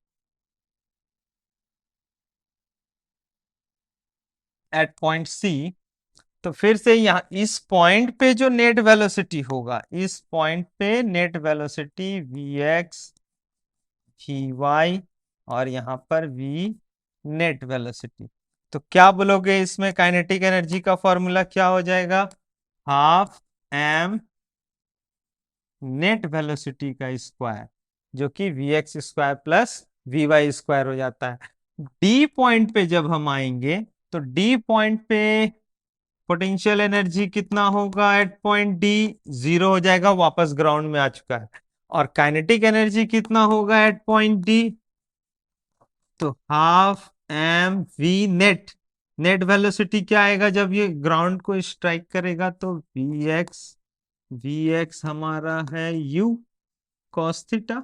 एट पॉइंट सी, तो फिर से यहाँ इस पॉइंट पे जो नेट वेलोसिटी होगा, इस पॉइंट पे नेट वेलोसिटी vx vy और यहाँ पर v नेट वेलोसिटी। तो क्या बोलोगे इसमें काइनेटिक एनर्जी का फॉर्मूला क्या हो जाएगा? हाफ m नेट वेलोसिटी का स्क्वायर, जो कि vx square plus vy square हो जाता है। डी पॉइंट पे जब हम आएंगे तो डी पॉइंट पे पोटेंशियल एनर्जी कितना होगा? एट पॉइंट डी जीरो हो जाएगा, वापस ग्राउंड में आ चुका है। और काइनेटिक एनर्जी कितना होगा एट पॉइंट डी? तो half m v net. Net velocity क्या आएगा जब ये ग्राउंड को स्ट्राइक करेगा? तो वी एक्स हमारा है u cos theta,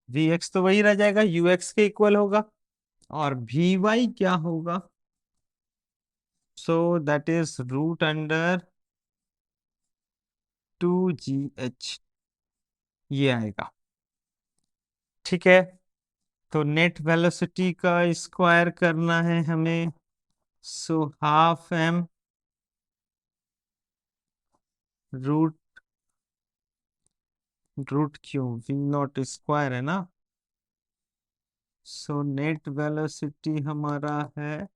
v x तो वही रह जाएगा, यू एक्स के इक्वल होगा। और वी वाई क्या होगा? So that is root under 2gh, ये आएगा। ठीक है, तो नेट वेलोसिटी का स्क्वायर करना है हमें, so half m root root q v naught square है ना। सो नेट वेलोसिटी हमारा है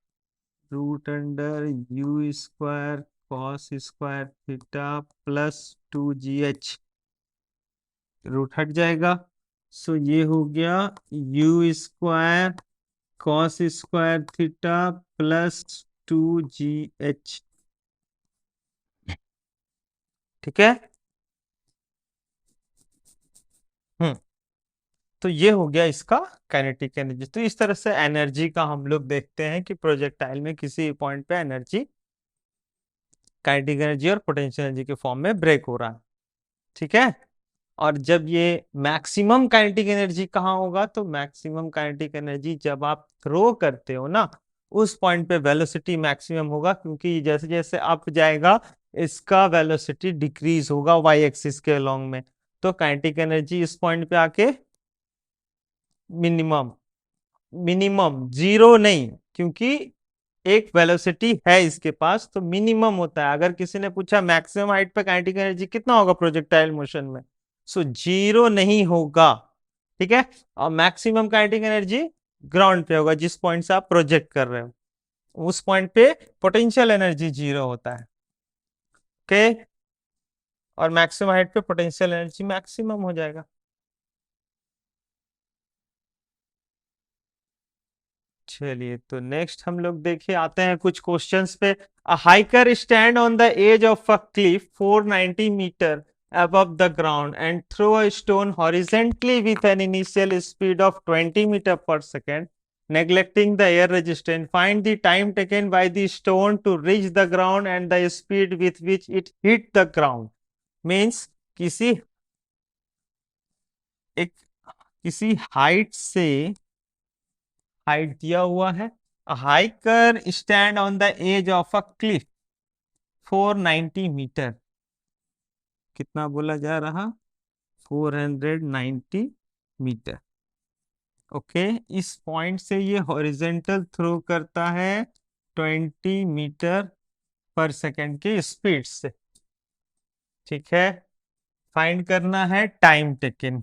root under u square cos square theta plus 2gh, root हट जाएगा। सो ये हो गया u square cos square theta plus 2gh। ठीक है। हम्म, तो ये हो गया इसका काइनेटिक एनर्जी। तो इस तरह से एनर्जी का हम लोग देखते हैं कि प्रोजेक्टाइल में किसी पॉइंट पे एनर्जी काइनेटिक एनर्जी और पोटेंशियल एनर्जी के फॉर्म में ब्रेक हो रहा है। ठीक है। और जब ये मैक्सिमम काइनेटिक एनर्जी कहाँ होगा? तो मैक्सिमम काइनेटिक एनर्जी जब आप थ्रो करते हो ना, उस पॉइंट पे वेलोसिटी मैक्सिमम होगा, क्योंकि जैसे जैसे अप जाएगा इसका वेलोसिटी डिक्रीज होगा वाई एक्सिस के अलोंग में। तो काइनेटिक एनर्जी इस पॉइंट पे आके मिनिमम, मिनिमम जीरो नहीं, क्योंकि एक वेलोसिटी है इसके पास, तो मिनिमम होता है। अगर किसी ने पूछा मैक्सिमम हाइट पे काइनेटिक एनर्जी कितना होगा प्रोजेक्टाइल मोशन में, सो जीरो नहीं होगा। ठीक है। और मैक्सिमम काइनेटिक एनर्जी ग्राउंड पे होगा, जिस पॉइंट से आप प्रोजेक्ट कर रहे हो उस पॉइंट पे पोटेंशियल एनर्जी जीरो होता है। ओके। और मैक्सिमम हाइट पे पोटेंशियल एनर्जी मैक्सिमम हो जाएगा। चलिए, तो नेक्स्ट हम लोग देखिए आते हैं कुछ क्वेश्चंस पे। A hiker stand on the edge of a cliff 490 meter above the ground and throw a stone horizontally with an initial speed of 20 meter per second, neglecting the air resistance. Find the time taken by the stone to reach the ground and the speed with which it hit the ground. Means किसी एक किसी height से, height दिया हुआ है, hiker stand on the edge of a cliff 490 metre, कितना बोला जा रहा? 490 मीटर। ओके। इस पॉइंट से ये हॉरिजेंटल थ्रो करता है 20 मीटर पर सेकेंड की स्पीड से। ठीक है। फाइंड करना है टाइम टेकन,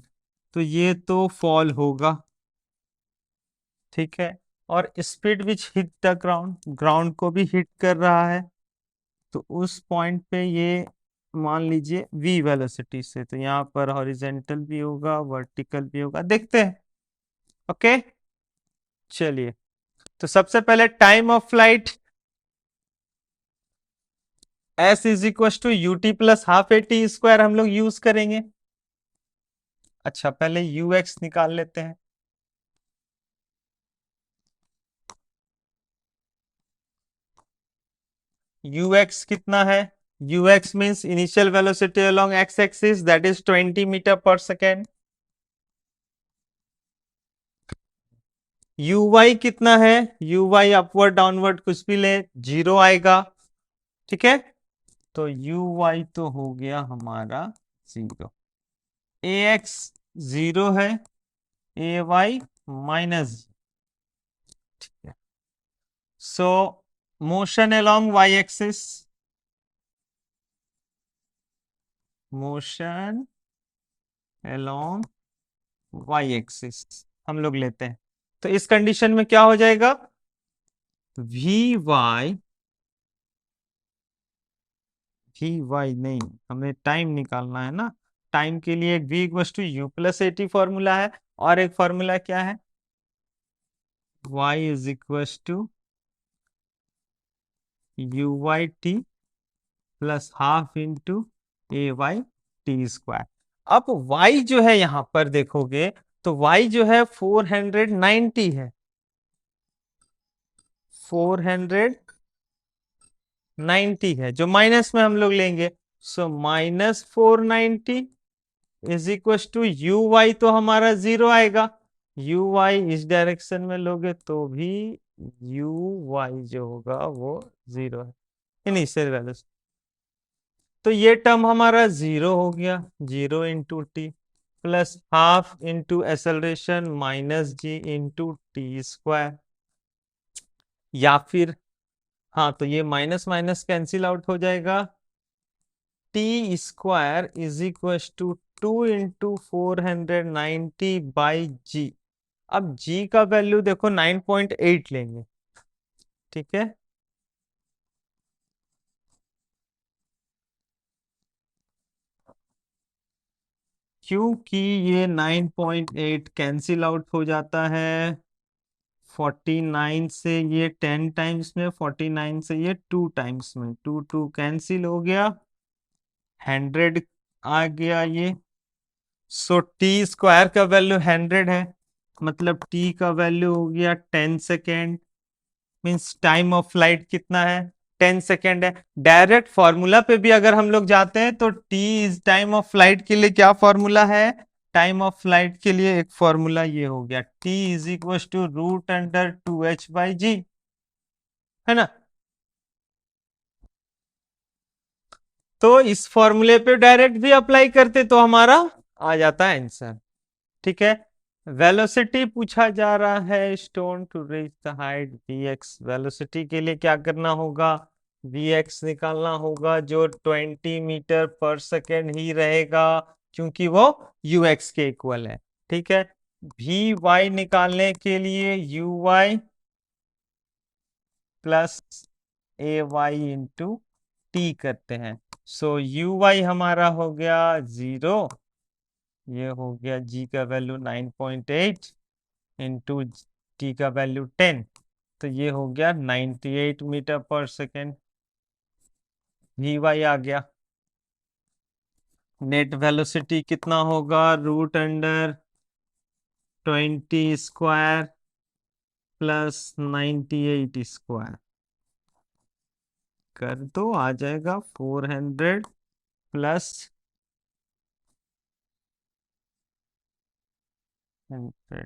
तो ये तो फॉल होगा। ठीक है। और speed which hit the ground, ground को भी हिट कर रहा है, तो उस पॉइंट पे ये मान लीजिए v वेलोसिटी से, तो यहाँ पर हॉरिजेंटल भी होगा वर्टिकल भी होगा, देखते हैं। ओके। चलिए, तो सबसे पहले time of flight s is equal to u t plus half a t square हम लोग यूज करेंगे। अच्छा, पहले यू एक्स निकाल लेते हैं। यू एक्स कितना है? U x means initial velocity along x axis, that is 20 metre पर सेकेंड। यू वाई कितना है? यू वाई अपवर्ड डाउनवर्ड कुछ भी ले, जीरो आएगा। ठीक है। तो यू वाई तो हो गया हमारा 0, ए एक्स 0 है, ए वाई माइनस, ठीक है। So motion along y axis, motion along y axis हम लोग लेते हैं, तो इस कंडीशन में क्या हो जाएगा, वी वाई, वी वाई नहीं, हमें टाइम निकालना है ना, टाइम के लिए एक v equal to u plus a t formula है, और एक फॉर्मूला क्या है, y is equal to u y t plus half into a y t square. अब y जो है यहां पर देखोगे तो y जो है 490 है, 490 है जो माइनस में हम लोग लेंगे, so minus 490 is equal to u y, तो हमारा 0 आएगा, यू वाई इस डायरेक्शन में लोगे तो भी यू वाई जो होगा वो 0 है, इनिशियल वैल्यू। तो ये टर्म हमारा 0 हो गया, 0 into t plus half into acceleration minus g into t square, या फिर हाँ, तो ये माइनस माइनस कैंसिल आउट हो जाएगा, T square is equal to 2 into 490 by जी। अब जी का वैल्यू देखो 9.8 लेंगे, ठीक है, क्योंकि ये 9.8 कैंसिल आउट हो जाता है 49 से, ये 10 टाइम्स में, 49 से ये 2 टाइम्स में, 2 2 कैंसिल हो गया, 100 आ गया ये। सो टी स्क्वायर का वैल्यू 100 है, मतलब टी का वैल्यू हो गया 10 second, means time of flight कितना है, 10 सेकेंड है। डायरेक्ट फॉर्मूला पे भी अगर हम लोग जाते हैं तो T is time of flight के लिए क्या फॉर्मूला है, टाइम ऑफ फ्लाइट के लिए एक फॉर्मूला ये हो गया, t is equal to root under 2h/g, है ना। तो इस फॉर्मूले पे डायरेक्ट भी अप्लाई करते तो हमारा आ जाता है आंसर, ठीक है। वेलोसिटी पूछा जा रहा है, stone to reach the height vx, velocity के लिए क्या करना होगा, vx निकालना होगा जो 20 मीटर पर सेकेंड ही रहेगा, क्योंकि वो ux के इक्वल है, ठीक है। vy निकालने के लिए uy plus a y into T करते हैं, सो uy हमारा हो गया 0, ये हो गया g का वैल्यू 9.8 इंटू टी का वैल्यू 10, तो ये हो गया 98 मीटर पर सेकेंड, वी वाई आ गया। नेट वेलोसिटी कितना होगा, root under 20 square plus 98 square कर दो, आ जाएगा 400 प्लस 100,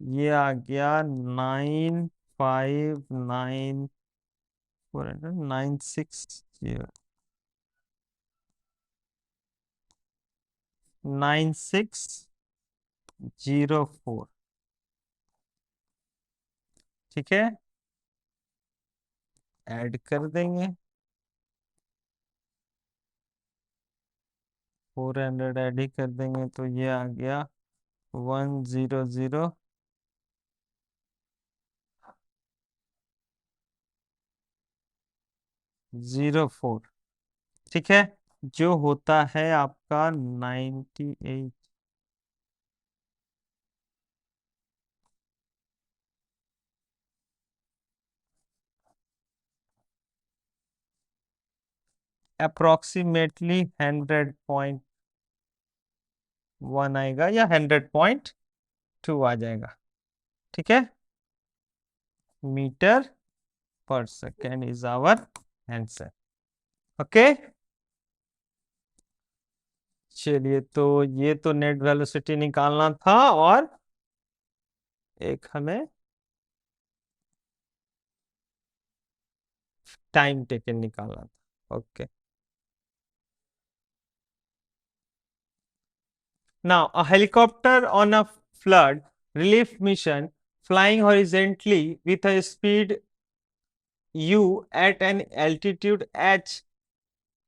ये आ गया 959 960 9604, ठीक है, ऐड कर देंगे, 400 ऐड ही कर देंगे, तो ये आ गया 10004, ठीक है, जो होता है आपका 98, अप्रोक्सीमेटली 100.1 आएगा या 100.2 आ जाएगा, ठीक है, मीटर पर second is our answer. Okay, चलिए, तो ये तो नेट वेलोसिटी निकालना था, और एक हमें टाइम टेकन निकालना था। Okay, now a helicopter on a flood relief mission flying horizontally with a speed u at an altitude h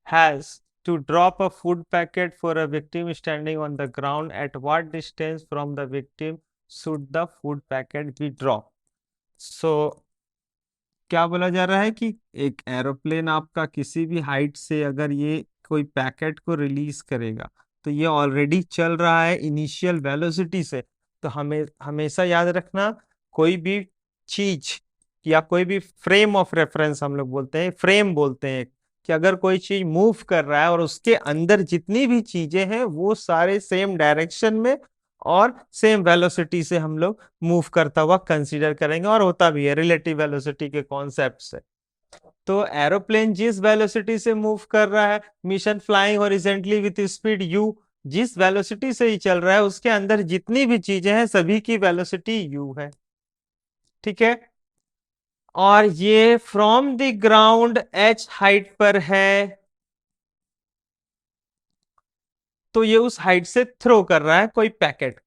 has to drop a food packet for a victim standing on the ground. At what distance from the victim should the food packet be dropped? So क्या बोला जा रहा है कि एक aeroplane आपका किसी भी हाइट से अगर ये कोई पैकेट को रिलीज करेगा, तो ये ऑलरेडी चल रहा है इनिशियल वेलोसिटी से। तो हमें हमेशा याद रखना, कोई भी चीज या कोई भी फ्रेम ऑफ रेफरेंस हम लोग बोलते हैं, फ्रेम बोलते हैं, कि अगर कोई चीज मूव कर रहा है और उसके अंदर जितनी भी चीजें हैं वो सारे सेम डायरेक्शन में और सेम वेलोसिटी से हम लोग मूव करता हुआ कंसीडर करेंगे, और होता भी है रिलेटिव वेलोसिटी के कॉन्सेप्ट से। तो एरोप्लेन जिस वेलोसिटी से मूव कर रहा है, mission flying horizontally with speed you, जिस वेलोसिटी से ही चल रहा है उसके अंदर जितनी भी चीजें हैं सभी की वेलोसिटी यू है। ठीक है, और ये from the ground H height पर है, तो ये उस हाइट से थ्रो कर रहा है कोई पैकेट,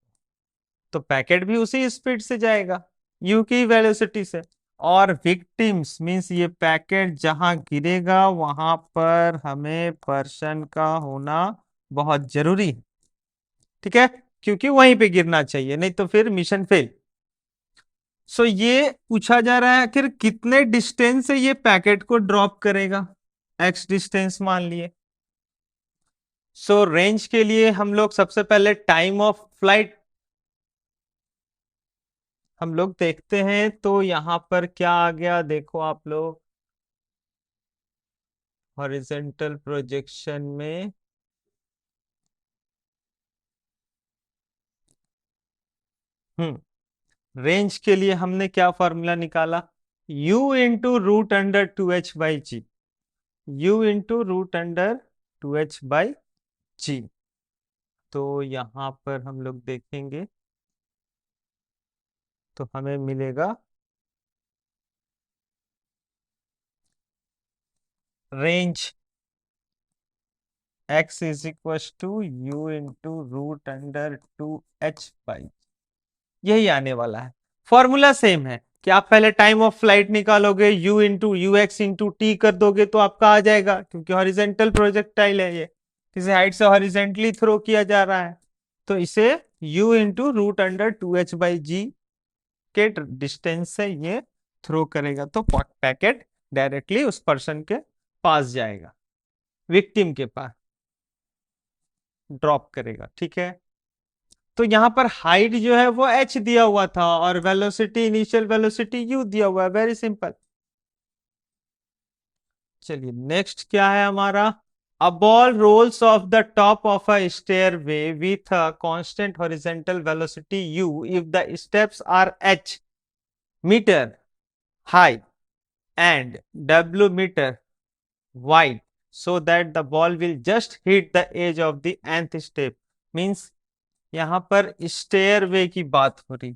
तो पैकेट भी उसी स्पीड से जाएगा यू की वेलोसिटी से। और विक्टिम्स मींस ये पैकेट जहां गिरेगा वहां पर हमें पर्सन का होना बहुत जरूरी है। ठीक है, क्योंकि वहीं पे गिरना चाहिए, नहीं तो फिर मिशन फेल। सो ये पूछा जा रहा है आखिर कितने डिस्टेंस से ये पैकेट को ड्रॉप करेगा, एक्स डिस्टेंस मान लिए। सो रेंज के लिए हम लोग सबसे पहले टाइम ऑफ फ्लाइट हम लोग देखते हैं, तो यहां पर क्या आ गया देखो आप लोग, हॉरिजेंटल प्रोजेक्शन में रेंज के लिए हमने क्या फॉर्मूला निकाला, u into root under 2h/g, u into root under 2h/g। तो यहां पर हम लोग देखेंगे तो हमें मिलेगा range x is equal to u into root under 2h/, यही आने वाला है। फॉर्मूला सेम है कि आप पहले टाइम ऑफ फ्लाइट निकालोगे, u into you x into T कर दोगे तो आपका आ जाएगा, क्योंकि हॉरिजेंटल प्रोजेक्टाइल है, ये किसी हाइट से हॉरिजेंटली थ्रो किया जा रहा है। तो इसे u into root under 2h/g के डिस्टेंस से ये थ्रो करेगा, तो पैकेट डायरेक्टली उस पर्सन के पास जाएगा, विक्टिम के पास ड्रॉप करेगा। ठीक है, तो यहां पर हाइट जो है वो h दिया हुआ था और वेलोसिटी, इनिशियल वेलोसिटी u दिया हुआ है, वेरी सिंपल। चलिए नेक्स्ट क्या है हमारा, a ball rolls off the top of a stairway with a constant horizontal velocity u if the steps are h meter high and w meter wide, so that the ball will just hit the edge of the nth step। Means यहां पर stair वे की बात हो रही,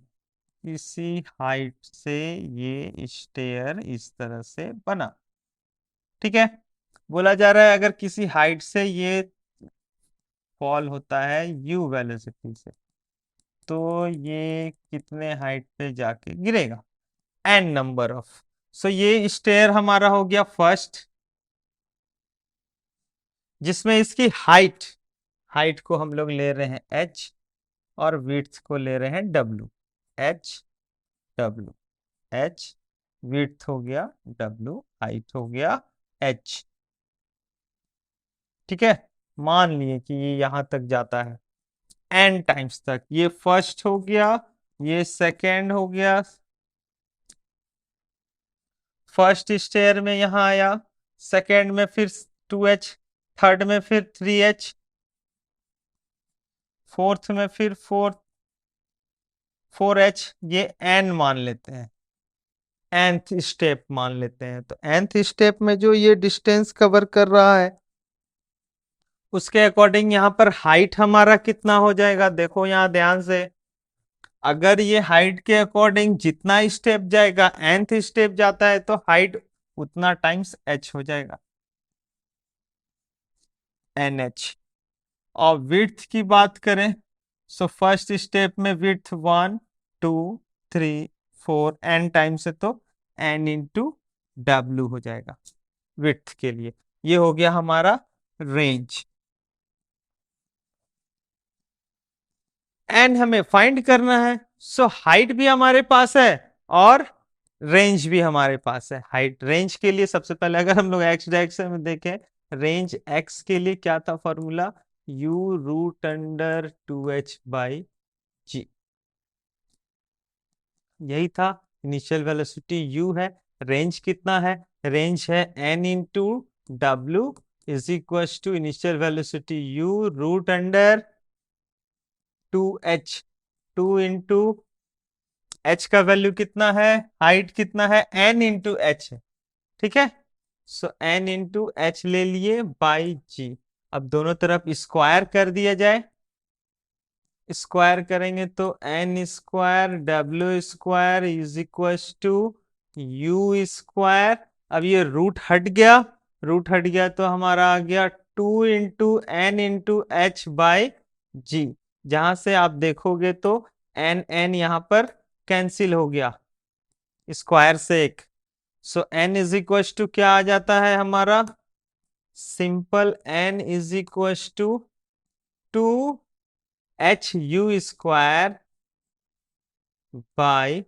इसी height से ये stair इस तरह से बना। ठीक है, बोला जा रहा है अगर किसी हाइट से ये फॉल होता है यू वेलोसिटी से, तो ये कितने हाइट पे जाके गिरेगा, एन नंबर ऑफ। सो ये स्टेयर हमारा हो गया फर्स्ट, जिसमें इसकी हाइट, हाइट को हम लोग ले रहे हैं एच और विड्थ को ले रहे हैं W, H W, H width हो गया डब्ल्यू, हाइट हो गया एच। ठीक है, मान लिए कि ये यहां तक जाता है एन टाइम्स तक, ये फर्स्ट हो गया, ये सेकेंड हो गया, फर्स्ट स्टेयर में यहां आया, सेकेंड में फिर 2h, थर्ड में फिर 3h, फोर्थ में फिर 4h, ये n मान लेते हैं। nth स्टेप मान लेते हैं। तो nth स्टेप में जो ये डिस्टेंस कवर कर रहा है उसके अकॉर्डिंग यहाँ पर हाइट हमारा कितना हो जाएगा, देखो यहाँ ध्यान से। अगर ये हाइट के अकॉर्डिंग जितना स्टेप जाएगा, nth स्टेप जाता है तो हाइट उतना टाइम्स h हो जाएगा, nh। और विड्थ की बात करें, सो फर्स्ट स्टेप में विड्थ 1 2 3 4 n टाइम्स है तो n इंटू डब्ल्यू हो जाएगा विड्थ के लिए। ये हो गया हमारा रेंज। एन हमें फाइंड करना है, सो हाइट भी हमारे पास है और रेंज भी हमारे पास है। हाइट रेंज के लिए सबसे पहले अगर हम लोग एक्स डायरेक्शन में देखें, रेंज एक्स के लिए क्या था formula, u root under 2h by g, यही था। इनिशियल वेलोसिटी u है, रेंज कितना है, रेंज है n इंटू डब्ल्यू is equal to initial velocity u root under 2h, 2 into h का वैल्यू कितना है, हाइट कितना है, n इंटू एच है, ठीक है। सो n इंटू एच ले लिए बाई जी। अब दोनों तरफ स्क्वायर कर दिया जाए, स्क्वायर करेंगे तो n स्क्वायर डब्ल्यू square is equal to u square. अब ये रूट हट गया, रूट हट गया तो हमारा आ गया 2 into n into h by g. जहां से आप देखोगे तो एन एन यहाँ पर कैंसिल हो गया स्क्वायर से एक। So n is equal to क्या आ जाता है हमारा, simple n is equal to h u square by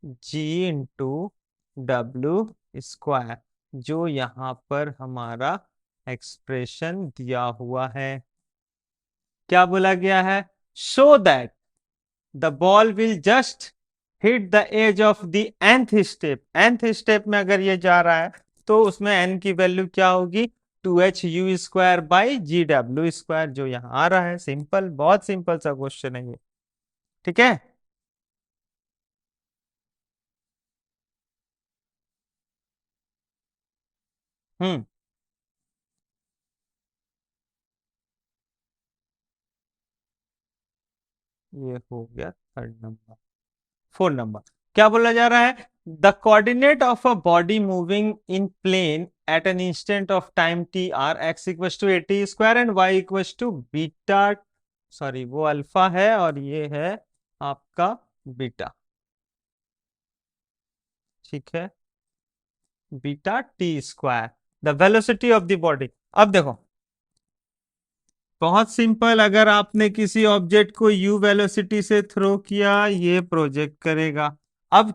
g into डब्ल्यू स्क्वायर, जो यहाँ पर हमारा एक्सप्रेशन दिया हुआ है। क्या बोला गया है, show that the ball will just hit the edge of the nth step. nth step में अगर ये जा रहा है तो उसमें n की वैल्यू क्या होगी, 2h u square by ji W square, जो यहाँ आ रहा है। सिंपल, बहुत सिंपल सा क्वेश्चन है ये, ठीक है। हम्म, ये हो गया थर्ड नंबर। 4 नंबर क्या बोला जा रहा है, the coordinate of a body moving in plane at an instant of time t are x equal to a t square and y equal to beta, sorry वो अल्फा है और ये है आपका बीटा, ठीक है, beta t square, the velocity of the body. अब देखो बहुत सिंपल, अगर आपने किसी ऑब्जेक्ट को u वेलोसिटी से थ्रो किया, ये प्रोजेक्ट करेगा। अब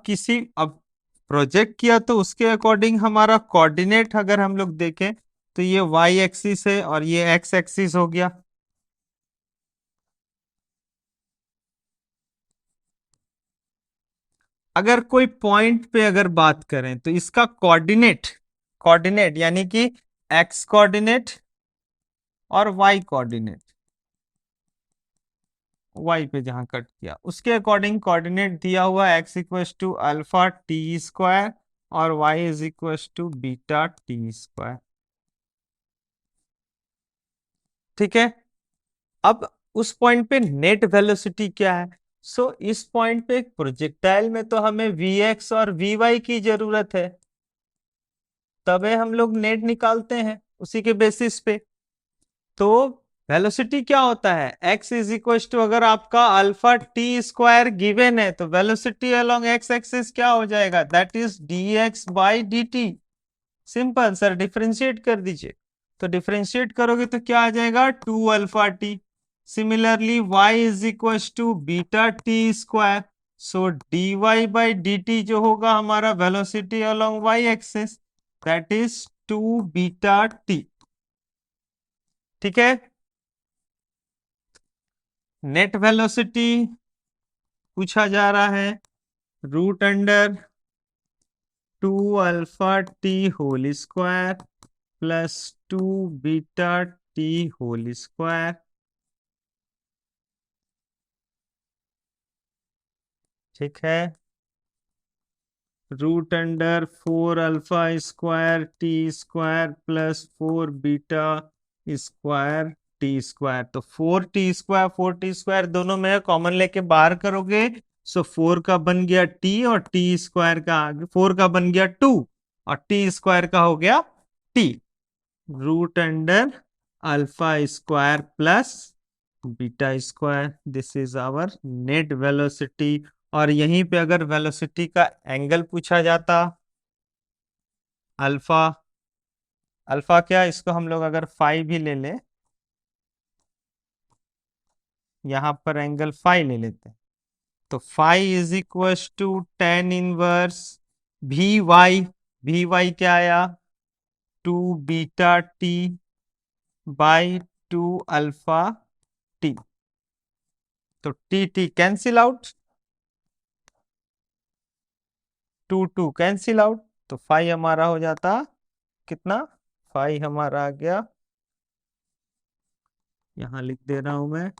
प्रोजेक्ट किया तो उसके अकॉर्डिंग हमारा कोऑर्डिनेट अगर हम लोग देखें तो ये y एक्सिस है और ये x एक्सिस हो गया। अगर कोई पॉइंट पे अगर बात करें तो इसका कोऑर्डिनेट, कोऑर्डिनेट यानी कि x कोऑर्डिनेट और y कोऑर्डिनेट, वाई पे जहां कट किया उसके अकॉर्डिंग कोऑर्डिनेट दिया हुआ x equal to alpha t square और y is equal to beta t square, ठीक है। अब उस पॉइंट पे नेट वेलोसिटी क्या है, सो इस पॉइंट पे प्रोजेक्टाइल में तो हमें वी एक्स और वी वाई की जरूरत है, तबे हम लोग नेट निकालते हैं उसी के बेसिस पे। तो वेलोसिटी क्या होता है, x इज इक्वल टू, अगर आपका अल्फा टी स्क्वायर गिवन है तो वेलोसिटी अलोंग x एक्सिस क्या हो जाएगा, that is dx by dt। Simple sir, differentiate कर दीजिए, तो डिफरेंशिएट करोगे तो क्या आ जाएगा 2 alpha t. Similarly y is equal to beta t square, so dy by dt जो होगा हमारा velocity along y axis, that is 2 beta t, ठीक है। नेट वेलोसिटी पूछा जा रहा है, root under 2 alpha t whole square plus 2 beta t whole square, ठीक है। Root under 4 alpha square t square plus 4 beta square t square. तो 4 T square दोनों में कॉमन लेके बाहर करोगे, सो 4 का बन गया टी और टी स्क्वायर का आगे 4 का बन गया 2 और टी स्क्वायर का हो गया t. Root under alpha square plus beta square, this is our net velocity. और यहीं पे अगर वेलोसिटी का एंगल पूछा जाता, अल्फा, अल्फा क्या, इसको हम लोग अगर फाई भी ले ले, यहां पर एंगल फाई ले लेते हैं, तो phi is equal to tan inverse v y क्या आया, 2 beta t by 2 alpha t. तो t t cancel out, 2 cancel out, तो फाई हमारा हो जाता कितना, फाई हमारा आ गया, यहां लिख दे रहा हूं मैं,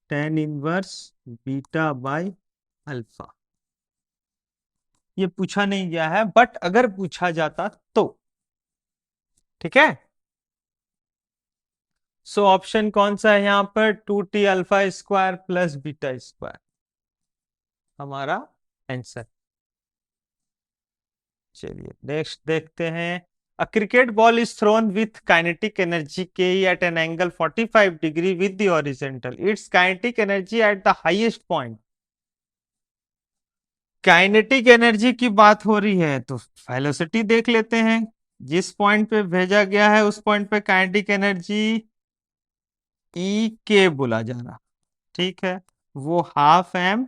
tan inverse beta by alpha. ये पूछा नहीं गया है, बट अगर पूछा जाता तो, ठीक है। सो ऑप्शन कौन सा है यहां पर, 2 t alpha square plus beta square हमारा आंसर। चलिए नेक्स्ट देखते हैं। A cricket ball is thrown with kinetic energy K at an angle 45 degree with the horizontal, its kinetic energy at the highest point. Kinetic energy की बात हो रही है तो वेलोसिटी देख लेते हैं। जिस पॉइंट पे भेजा गया है उस पॉइंट पे काइनेटिक एनर्जी ई के बोला जा रहा, ठीक है, वो हाफ एम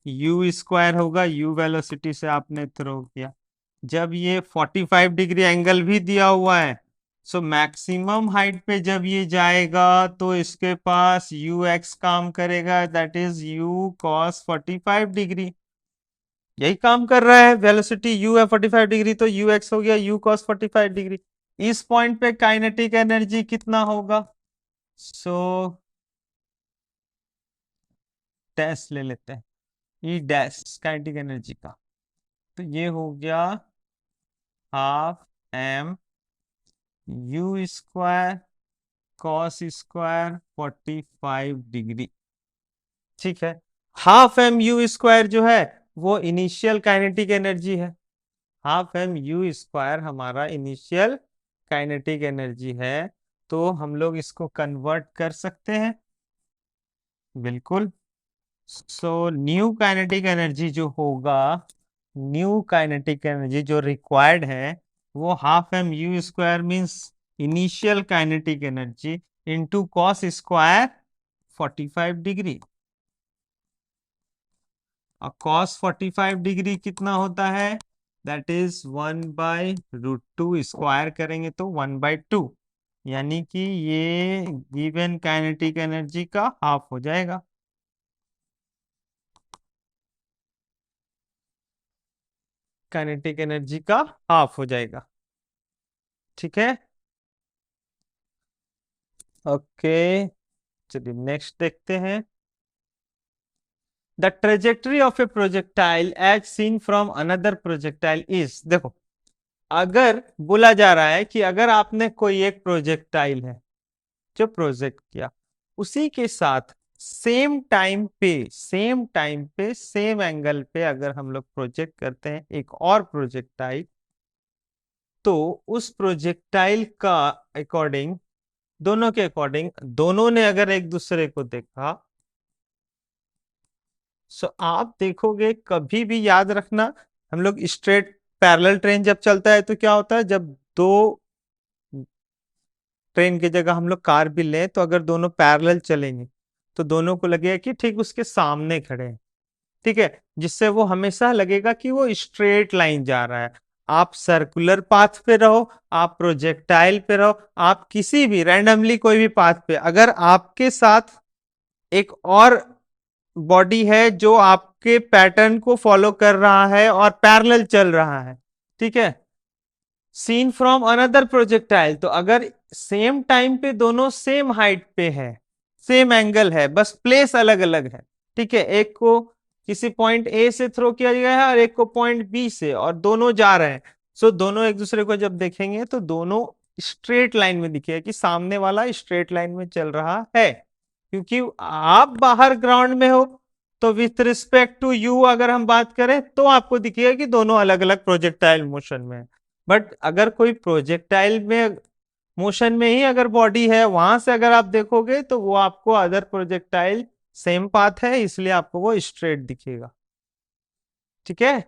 यू स्क्वायर होगा, यू वेलोसिटी से आपने थ्रो किया। जब ये 45 डिग्री एंगल भी दिया हुआ है, सो मैक्सिमम हाइट पे जब ये जाएगा तो इसके पास यू एक्स काम करेगा, that is you cos 45 degree. यही काम कर रहा है, वेलोसिटी यू है 45 डिग्री, तो यू एक्स हो गया यू कॉस 45 डिग्री। इस पॉइंट पे काइनेटिक एनर्जी कितना होगा, सो डैश ले लेते हैं, ई डैश काइनेटिक एनर्जी का, तो ये हो गया half m u square cos square 45 degree, ठीक है। हाफ एम यू स्क्वायर जो है वो इनिशियल काइनेटिक एनर्जी है, हाफ एम यू स्क्वायर हमारा इनिशियल काइनेटिक एनर्जी है, तो हम लोग इसको कन्वर्ट कर सकते हैं बिल्कुल। सो न्यू काइनेटिक एनर्जी जो होगा, न्यू काइनेटिक एनर्जी जो रिक्वायर्ड है वो half m u square means initial kinetic energy into cos square 45 degree. और कॉस 45 डिग्री कितना होता है, दैट इज 1/√2, स्क्वायर करेंगे तो 1/2, यानी कि ये गिवन काइनेटिक एनर्जी का हाफ हो जाएगा। काइनेटिक एनर्जी का हाफ हो जाएगा, ठीक है। ओके, चलिए नेक्स्ट देखते हैं। The trajectory of a projectile as seen from another projectile is, देखो अगर बोला जा रहा है कि अगर आपने कोई एक प्रोजेक्टाइल है जो प्रोजेक्ट किया, उसी के साथ सेम टाइम पे सेम एंगल पे अगर हम लोग प्रोजेक्ट करते हैं एक और प्रोजेक्टाइल, तो उस प्रोजेक्टाइल का अकॉर्डिंग, दोनों के अकॉर्डिंग, दोनों ने अगर एक दूसरे को देखा, सो आप देखोगे, कभी भी याद रखना, हम लोग स्ट्रेट पैरेलल ट्रेन जब चलता है तो क्या होता है, जब दो ट्रेन की जगह हम लोग कार भी लें तो अगर दोनों पैरेलल चलेंगे तो दोनों को लगेगा कि ठीक उसके सामने खड़े हैं, ठीक है, जिससे वो हमेशा लगेगा कि वो स्ट्रेट लाइन जा रहा है। आप सर्कुलर पाथ पे रहो, आप प्रोजेक्टाइल पे रहो, आप किसी भी रैंडमली कोई भी पाथ पे, अगर आपके साथ एक और बॉडी है जो आपके पैटर्न को फॉलो कर रहा है और पैरेलल चल रहा है, ठीक है, सीन फ्रॉम अनदर प्रोजेक्टाइल, तो अगर सेम टाइम पे दोनों सेम हाइट पे है, सेम एंगल है, बस प्लेस अलग अलग है, ठीक है, एक को किसी पॉइंट ए से थ्रो किया गया है और एक को पॉइंट बी से, और दोनों जा रहे हैं। सो दोनों एक दूसरे को जब देखेंगे तो दोनों स्ट्रेट लाइन में दिखेगा कि सामने वाला स्ट्रेट लाइन में चल रहा है। क्योंकि आप बाहर ग्राउंड में हो, तो विथ रिस्पेक्ट टू यू अगर हम बात करें तो आपको दिखेगा कि दोनों अलग अलग प्रोजेक्टाइल मोशन में है। बट अगर कोई प्रोजेक्टाइल में मोशन में ही अगर बॉडी है, वहां से अगर आप देखोगे तो वो आपको अदर प्रोजेक्टाइल सेम पाथ है, इसलिए आपको वो स्ट्रेट दिखेगा। ठीक है,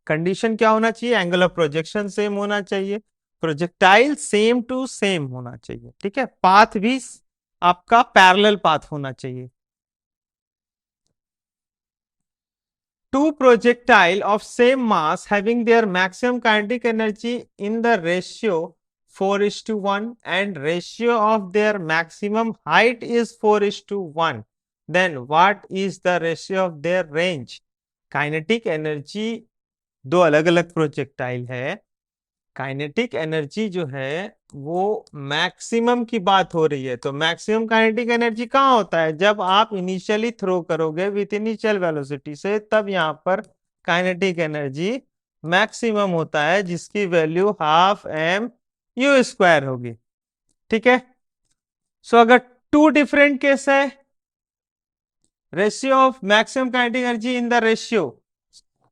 कंडीशन क्या होना चाहिए? एंगल ऑफ प्रोजेक्शन सेम होना चाहिए, प्रोजेक्टाइल सेम टू सेम होना चाहिए। ठीक है, पाथ भी आपका पैरेलल पाथ होना चाहिए। Two projectile of same mass having their maximum kinetic energy in the ratio 4:1 and ratio of their maximum height is 4:1, then what is the ratio of their range? Kinetic energy, दो अलग अलग projectile है, kinetic energy जो है वो maximum की बात हो रही है। तो मैक्सिमम काइनेटिक एनर्जी कहाँ होता है? जब आप इनिशियली थ्रो करोगे विथ इनिशियल वेलोसिटी से, तब यहाँ पर काइनेटिक एनर्जी मैक्सिमम होता है, जिसकी value half m u square होगी। ठीक है, सो अगर टू डिफरेंट केस है, ratio of maximum kinetic energy in the ratio,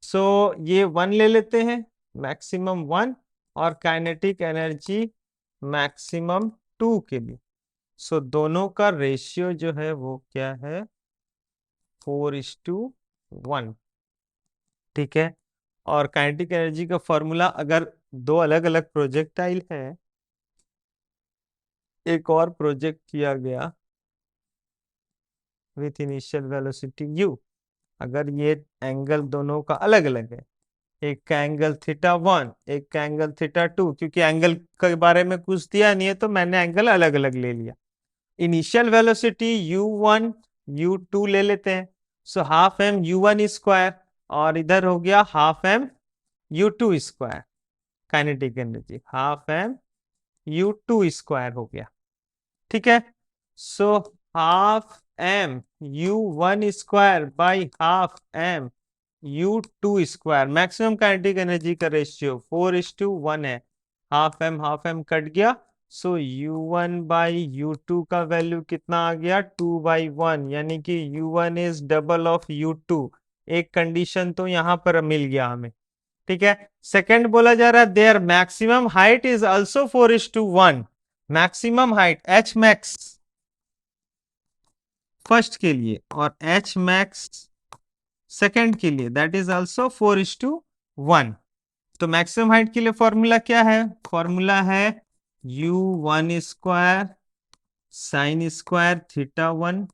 so ये वन ले लेते हैं, मैक्सिमम वन, और काइनेटिक एनर्जी मैक्सिमम टू के लिए। सो दोनों का रेशियो जो है वो क्या है? 4:1। ठीक है, और काइनेटिक एनर्जी का फॉर्मूला, अगर दो अलग अलग प्रोजेक्टाइल है, एक और प्रोजेक्ट किया गया विथ इनिशियल वेलोसिटी u, अगर ये एंगल दोनों का अलग अलग है, एक का एंगल θ1, एक का एंगल θ2, क्योंकि एंगल के बारे में कुछ दिया नहीं है तो मैंने एंगल अलग अलग ले लिया। इनिशियल वेलोसिटी u1 u2 ले लेते हैं, सो हाफ एम u1 स्क्वायर, और इधर हो गया half m u2 square. Kinetic energy half m u2 square हो गया। ठीक है, so half m u1 square by half m u2 square, maximum kinetic energy का रेशियो 4:1 है, हाफ एम कट गया, सो u1 बाई u2 का वैल्यू कितना आ गया? 2/1, यानी कि u1 is double of u2। एक कंडीशन तो यहां पर मिल गया हमें। ठीक है, सेकंड बोला जा रहा है there maximum height is also 4:1, maximum height h max first के लिए और एच मैक्स सेकंड के लिए, दैट इज ऑल्सो 4:1। तो मैक्सिमम हाइट के लिए फॉर्मूला क्या है? फॉर्मूला है u1 square sine square θ1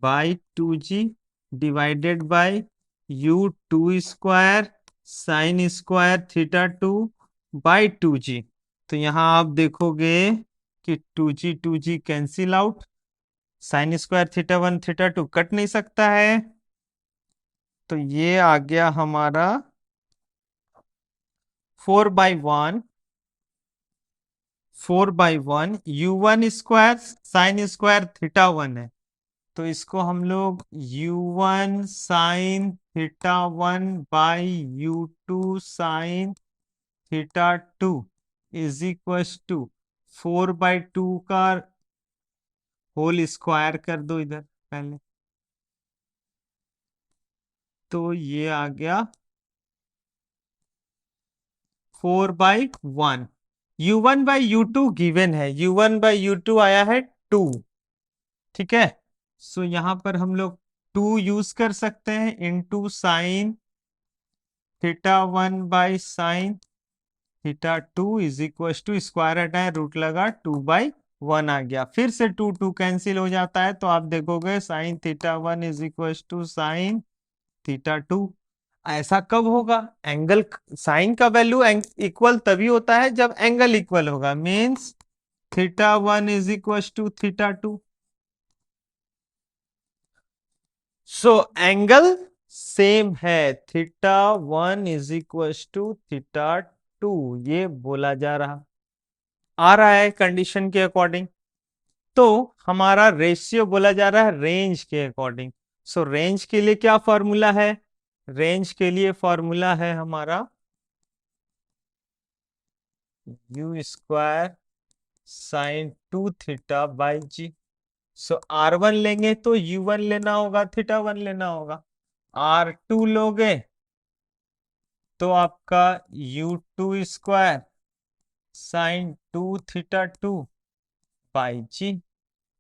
by 2g divided by u2 square sine square θ2 by 2g। तो यहां आप देखोगे कि 2g cancel out, sine square θ1 θ2 cut नहीं सकता है, तो ये आ गया हमारा 4/1 u1 स्क्वायर साइन स्क्वायर θ1 है, तो इसको हम लोग u1 sine θ1 by u2 sine θ2 is equal to 4/2 का होल स्क्वायर कर दो इधर पहले, तो ये आ गया 4/1। u1/u2 गिवन है, u1/u2 आया है 2। ठीक है, सो यहां पर हम लोग 2 यूज कर सकते हैं into sine θ1 by sine θ2 is equal to square हटाए रूट लगा 2/1 आ गया, फिर से 2 कैंसिल हो जाता है, तो आप देखोगे sine θ1 is equal to sine θ2। ऐसा कब होगा? एंगल साइन का वैल्यू इक्वल तभी होता है जब एंगल इक्वल होगा, means θ1 is equal to θ2। So angle same है, θ1 इज इक्वल टू θ2, ये बोला जा रहा आ रहा है कंडीशन के अकॉर्डिंग। तो हमारा रेशियो बोला जा रहा है रेंज के अकॉर्डिंग। सो रेंज के लिए क्या फॉर्मूला है? रेंज के लिए फॉर्मूला है हमारा u square sine 2 theta by g. So R1 लेंगे तो U1 लेना होगा, थीटा 1 लेना होगा। R2 लोगे तो आपका U2 square sine 2 theta 2 by g.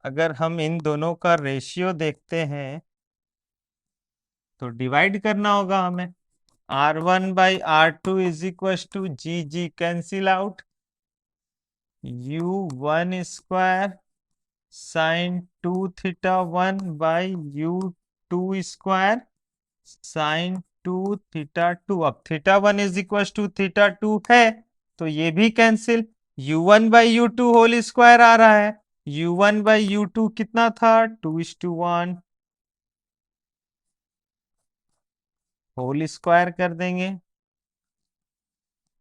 अगर हम इन दोनों का रेशियो देखते हैं तो डिवाइड करना होगा हमें। R1/R2 = g cancel out. U1 square sine 2 theta 1 by U2 square sine 2 theta 2। अब थीटा 1 = थीटा 2 है तो ये भी कैंसिल। U1/U2 होल स्क्वायर आ रहा है। U1/U2 कितना था? 2:1 होल स्क्वायर कर देंगे।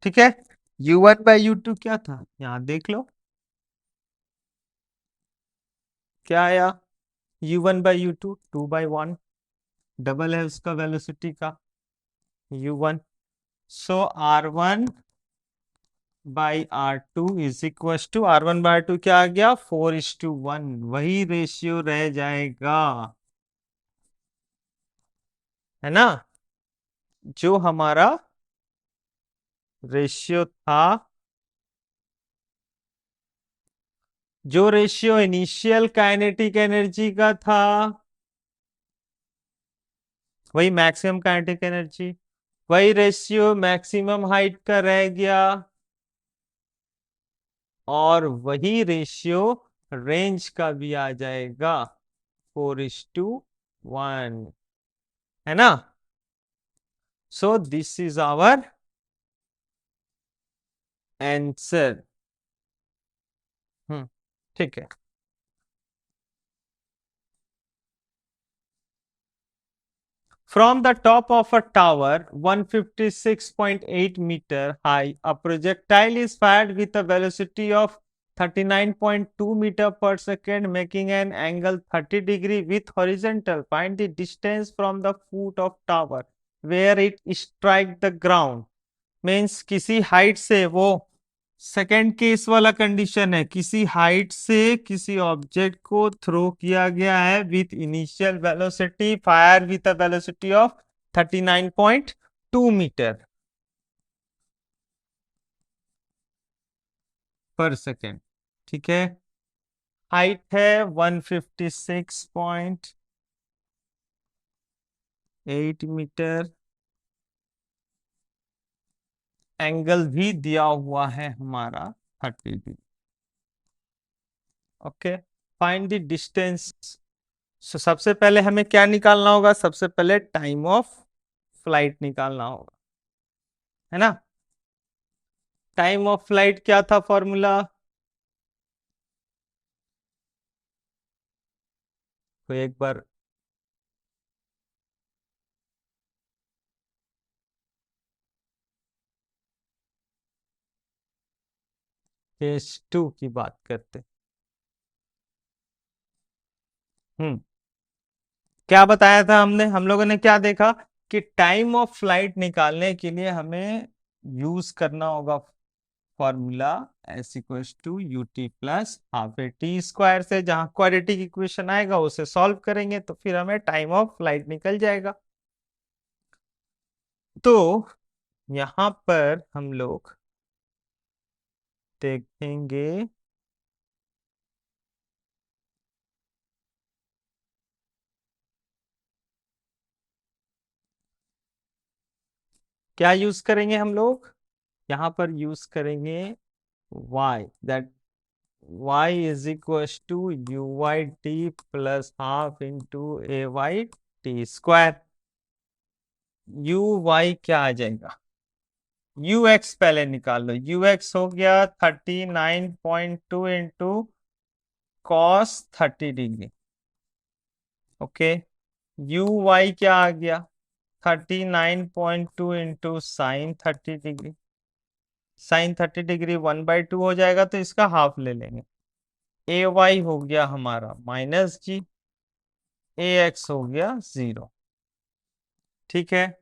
ठीक है। U1/U2 क्या था? यहां देख लो क्या आया। U1/U2 2/1, डबल है उसका वेलोसिटी का U1। सो R1/R2 क्या आ गया? 4:1। वही रेशियो रह जाएगा, है ना, जो हमारा रेशियो था, जो रेशियो इनिशियल काइनेटिक एनर्जी का था, वही मैक्सिमम काइनेटिक एनर्जी, वही रेशियो मैक्सिमम हाइट का रह गया, और वही रेशियो रेंज का भी आ जाएगा 4:1, है ना। So this is our answer. ठीक है। From the top of a tower 156.8 meter high, a projectile is fired with a velocity of 39.2 meter per second, making an angle 30 degree with horizontal. Find the distance from the foot of tower where it strike the ground. Means किसी height से, वो second case वाला condition है, किसी height से किसी object को throw किया गया है with initial velocity, fire with a velocity of 39.2 metre पर सेकेंड। ठीक है। हाइट है 156.8 मीटर। एंगल भी दिया हुआ है हमारा 30 degree. Okay. Find the distance. सबसे पहले हमें क्या निकालना होगा? सबसे पहले टाइम ऑफ फ्लाइट निकालना होगा, है ना। टाइम ऑफ फ्लाइट क्या था फॉर्मूला? तो एक बार केस 2 की बात करते। हम्म क्या बताया था हमने? हम लोगों ने क्या देखा कि टाइम ऑफ फ्लाइट निकालने के लिए हमें यूज करना होगा फॉर्मूला S = UT+12 से। जहां क्वाड्रेटिक इक्वेशन आएगा उसे सॉल्व करेंगे तो फिर हमें टाइम ऑफ फ्लाइट निकल जाएगा। तो यहां पर हम लोग देखेंगे क्या यूज करेंगे हम लोग। यहां पर यूज करेंगे y, that y = UYT+12 UY क्या आ जाएगा? UX पहले निकाल लो। UX हो गया 39.2 into cos 30 degree. Okay. UY क्या आ गया? 39.2 into sine 30 degree. Sine 30 degree 1/2 हो जाएगा तो इसका हाफ ले लेंगे। AY हो गया हमारा -G। ए एक्स हो गया 0। ठीक है,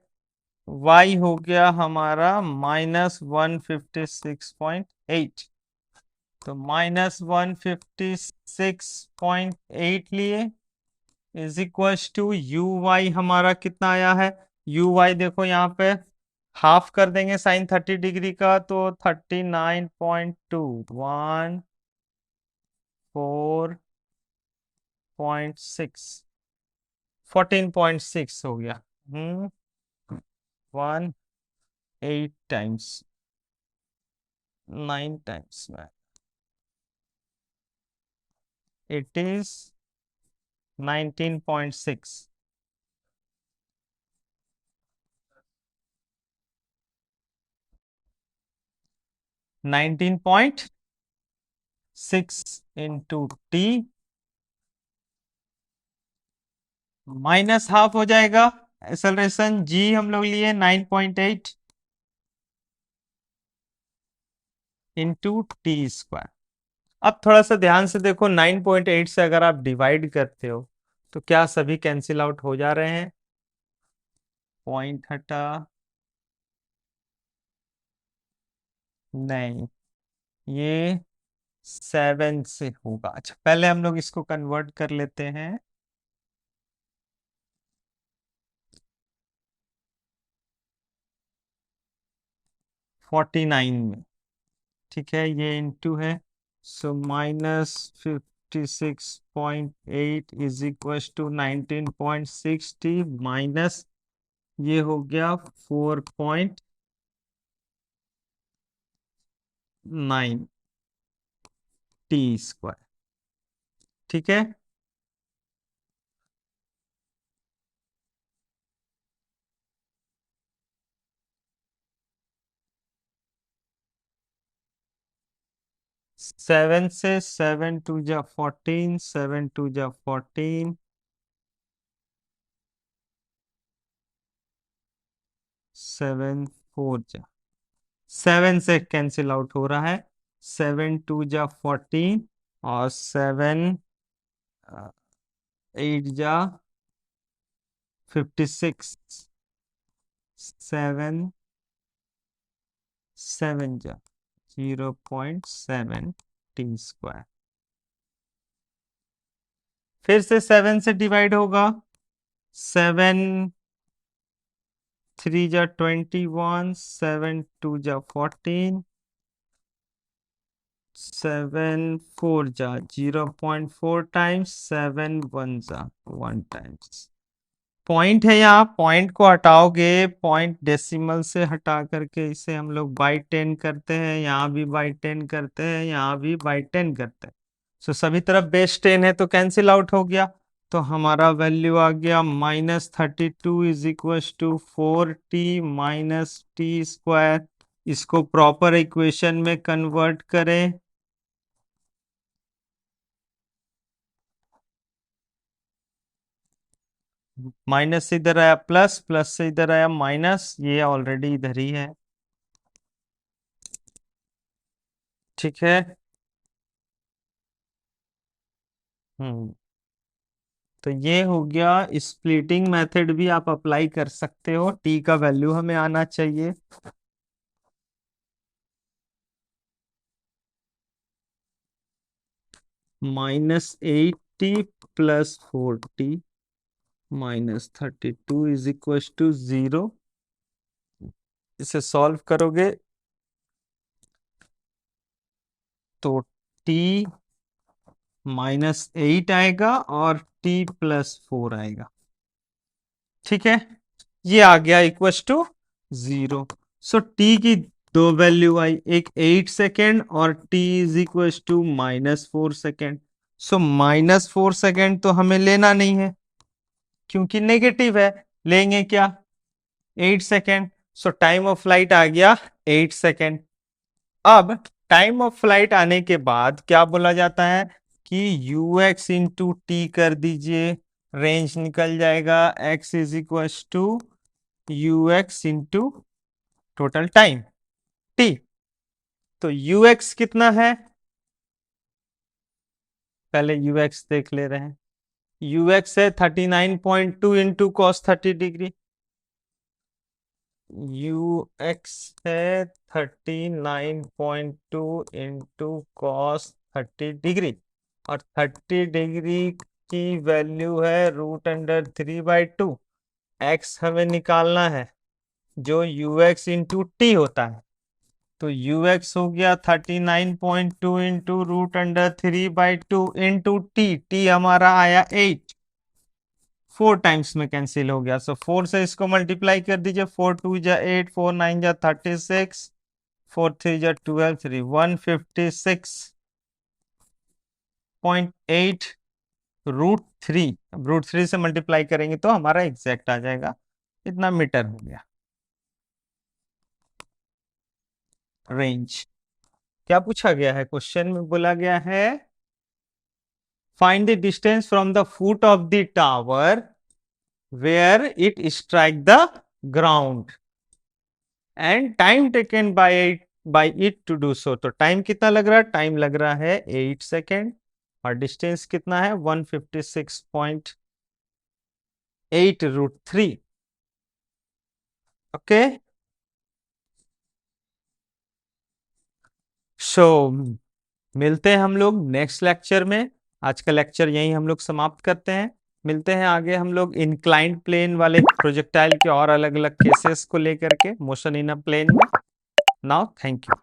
y हो गया हमारा -156.8। तो -156.8 लिए is equal to u y हमारा कितना आया है। यू वाई देखो यहाँ पे हाफ कर देंगे साइन 30 डिग्री का, तो 39.2 14.6 14.6 हो गया। 1 8 टाइम्स 9 टाइम्स में it is 19.6। 19.6 into t minus half हो जाएगा। एक्सेलरेशन जी हम लोग लिए 9.8 इंटू टी स्क्वायर। अब थोड़ा सा ध्यान से देखो, 9.8 से अगर आप डिवाइड करते हो तो क्या सभी कैंसिल आउट हो जा रहे हैं। पॉइंट हटा, नहीं, ये 7 से होगा। अच्छा, पहले हम लोग इसको कन्वर्ट कर लेते हैं। 49 में, ठीक है, ये इंटू है। सो -56.8 इज इक्वल टू 19.60 माइनस ये हो गया 4.9 टी स्क्वायर। ठीक है, 7 से 7 2 जा 14, 7 2 जा 14, 7 4 जा 7 से कैंसिल आउट हो रहा है। 7 2 जा 14 और 7 8 जा 56, 7 7 जा 0.7 टी स्क्वायर। फिर से 7 से डिवाइड होगा। 7 3 जा 21, 7 2 जा 14, 7 4 जा 0.4 टाइम्स, 7 1 जा 1 टाइम्स। पॉइंट है, यहाँ पॉइंट को हटाओगे, पॉइंट डेसिमल से हटा करके इसे हम लोग बाई 10 करते हैं, यहाँ भी बाई 10 करते हैं, यहाँ भी बाई 10 करते हैं। सो सभी तरफ बेस 10 है तो कैंसिल आउट हो गया। तो हमारा वैल्यू आ गया -32 is equal to 4t minus t square. इसको प्रॉपर इक्वेशन में कन्वर्ट करें। माइनस से इधर आया प्लस, प्लस से इधर आया माइनस, ये ऑलरेडी इधर ही है। ठीक है, हम्म, तो ये हो गया। स्प्लिटिंग मेथड भी आप अप्लाई कर सकते हो, टी का वैल्यू हमें आना चाहिए। -80 प्लस 40 -32 इज इक्वल टू 0। इसे सॉल्व करोगे तो t -8 आएगा और t प्लस 4 आएगा। ठीक है, ये आ गया इक्वल टू 0। सो t की दो वैल्यू आई, एक 8 सेकेंड और t is equal to -4 second. So -4 second तो हमें लेना नहीं है क्योंकि नेगेटिव है। लेंगे क्या, 8 second. So time of flight आ गया 8 सेकेंड। अब टाइम ऑफ फ्लाइट आने के बाद क्या बोला जाता है कि ux इंटू टी कर दीजिए, रेंज निकल जाएगा x is equal to u x into total time t। तो ux कितना है, पहले ux देख ले रहे हैं। यूएक्स है 39.2 इंटू कॉस 30 डिग्री। यूएक्स है 39.2 इंटू कॉस 30 डिग्री, और 30 डिग्री की वैल्यू है √3/2। एक्स हमें निकालना है जो यूएक्स इंटू टी होता है। तो यूएक्स हो गया 39.2 इंटू √3/2 इंटू टी। टी हमारा आया 8, 4 टाइम्स में कैंसिल हो गया। सो 4 से इसको मल्टीप्लाई कर दीजिए। 4 2 जा 8, 4 9 जा 36, 4 3 जा 12, 3 156.8 √3। अब √3 से मल्टीप्लाई करेंगे तो हमारा एग्जैक्ट आ जाएगा, इतना मीटर हो गया। रेंज क्या पूछा गया है? क्वेश्चन में बोला गया है find the distance from the foot of the tower where it strike the ground and time taken by it to do so. तो टाइम कितना लग रहा है? टाइम लग रहा है 8 सेकेंड, और डिस्टेंस कितना है? 156.8 √3। ओके, सो मिलते हैं हम लोग नेक्स्ट लेक्चर में। आज का लेक्चर यहीं हम लोग समाप्त करते हैं। मिलते हैं आगे हम लोग इंक्लाइंड प्लेन वाले प्रोजेक्टाइल के और अलग अलग केसेस को लेकर के, मोशन इन अ प्लेन में। Now thank you.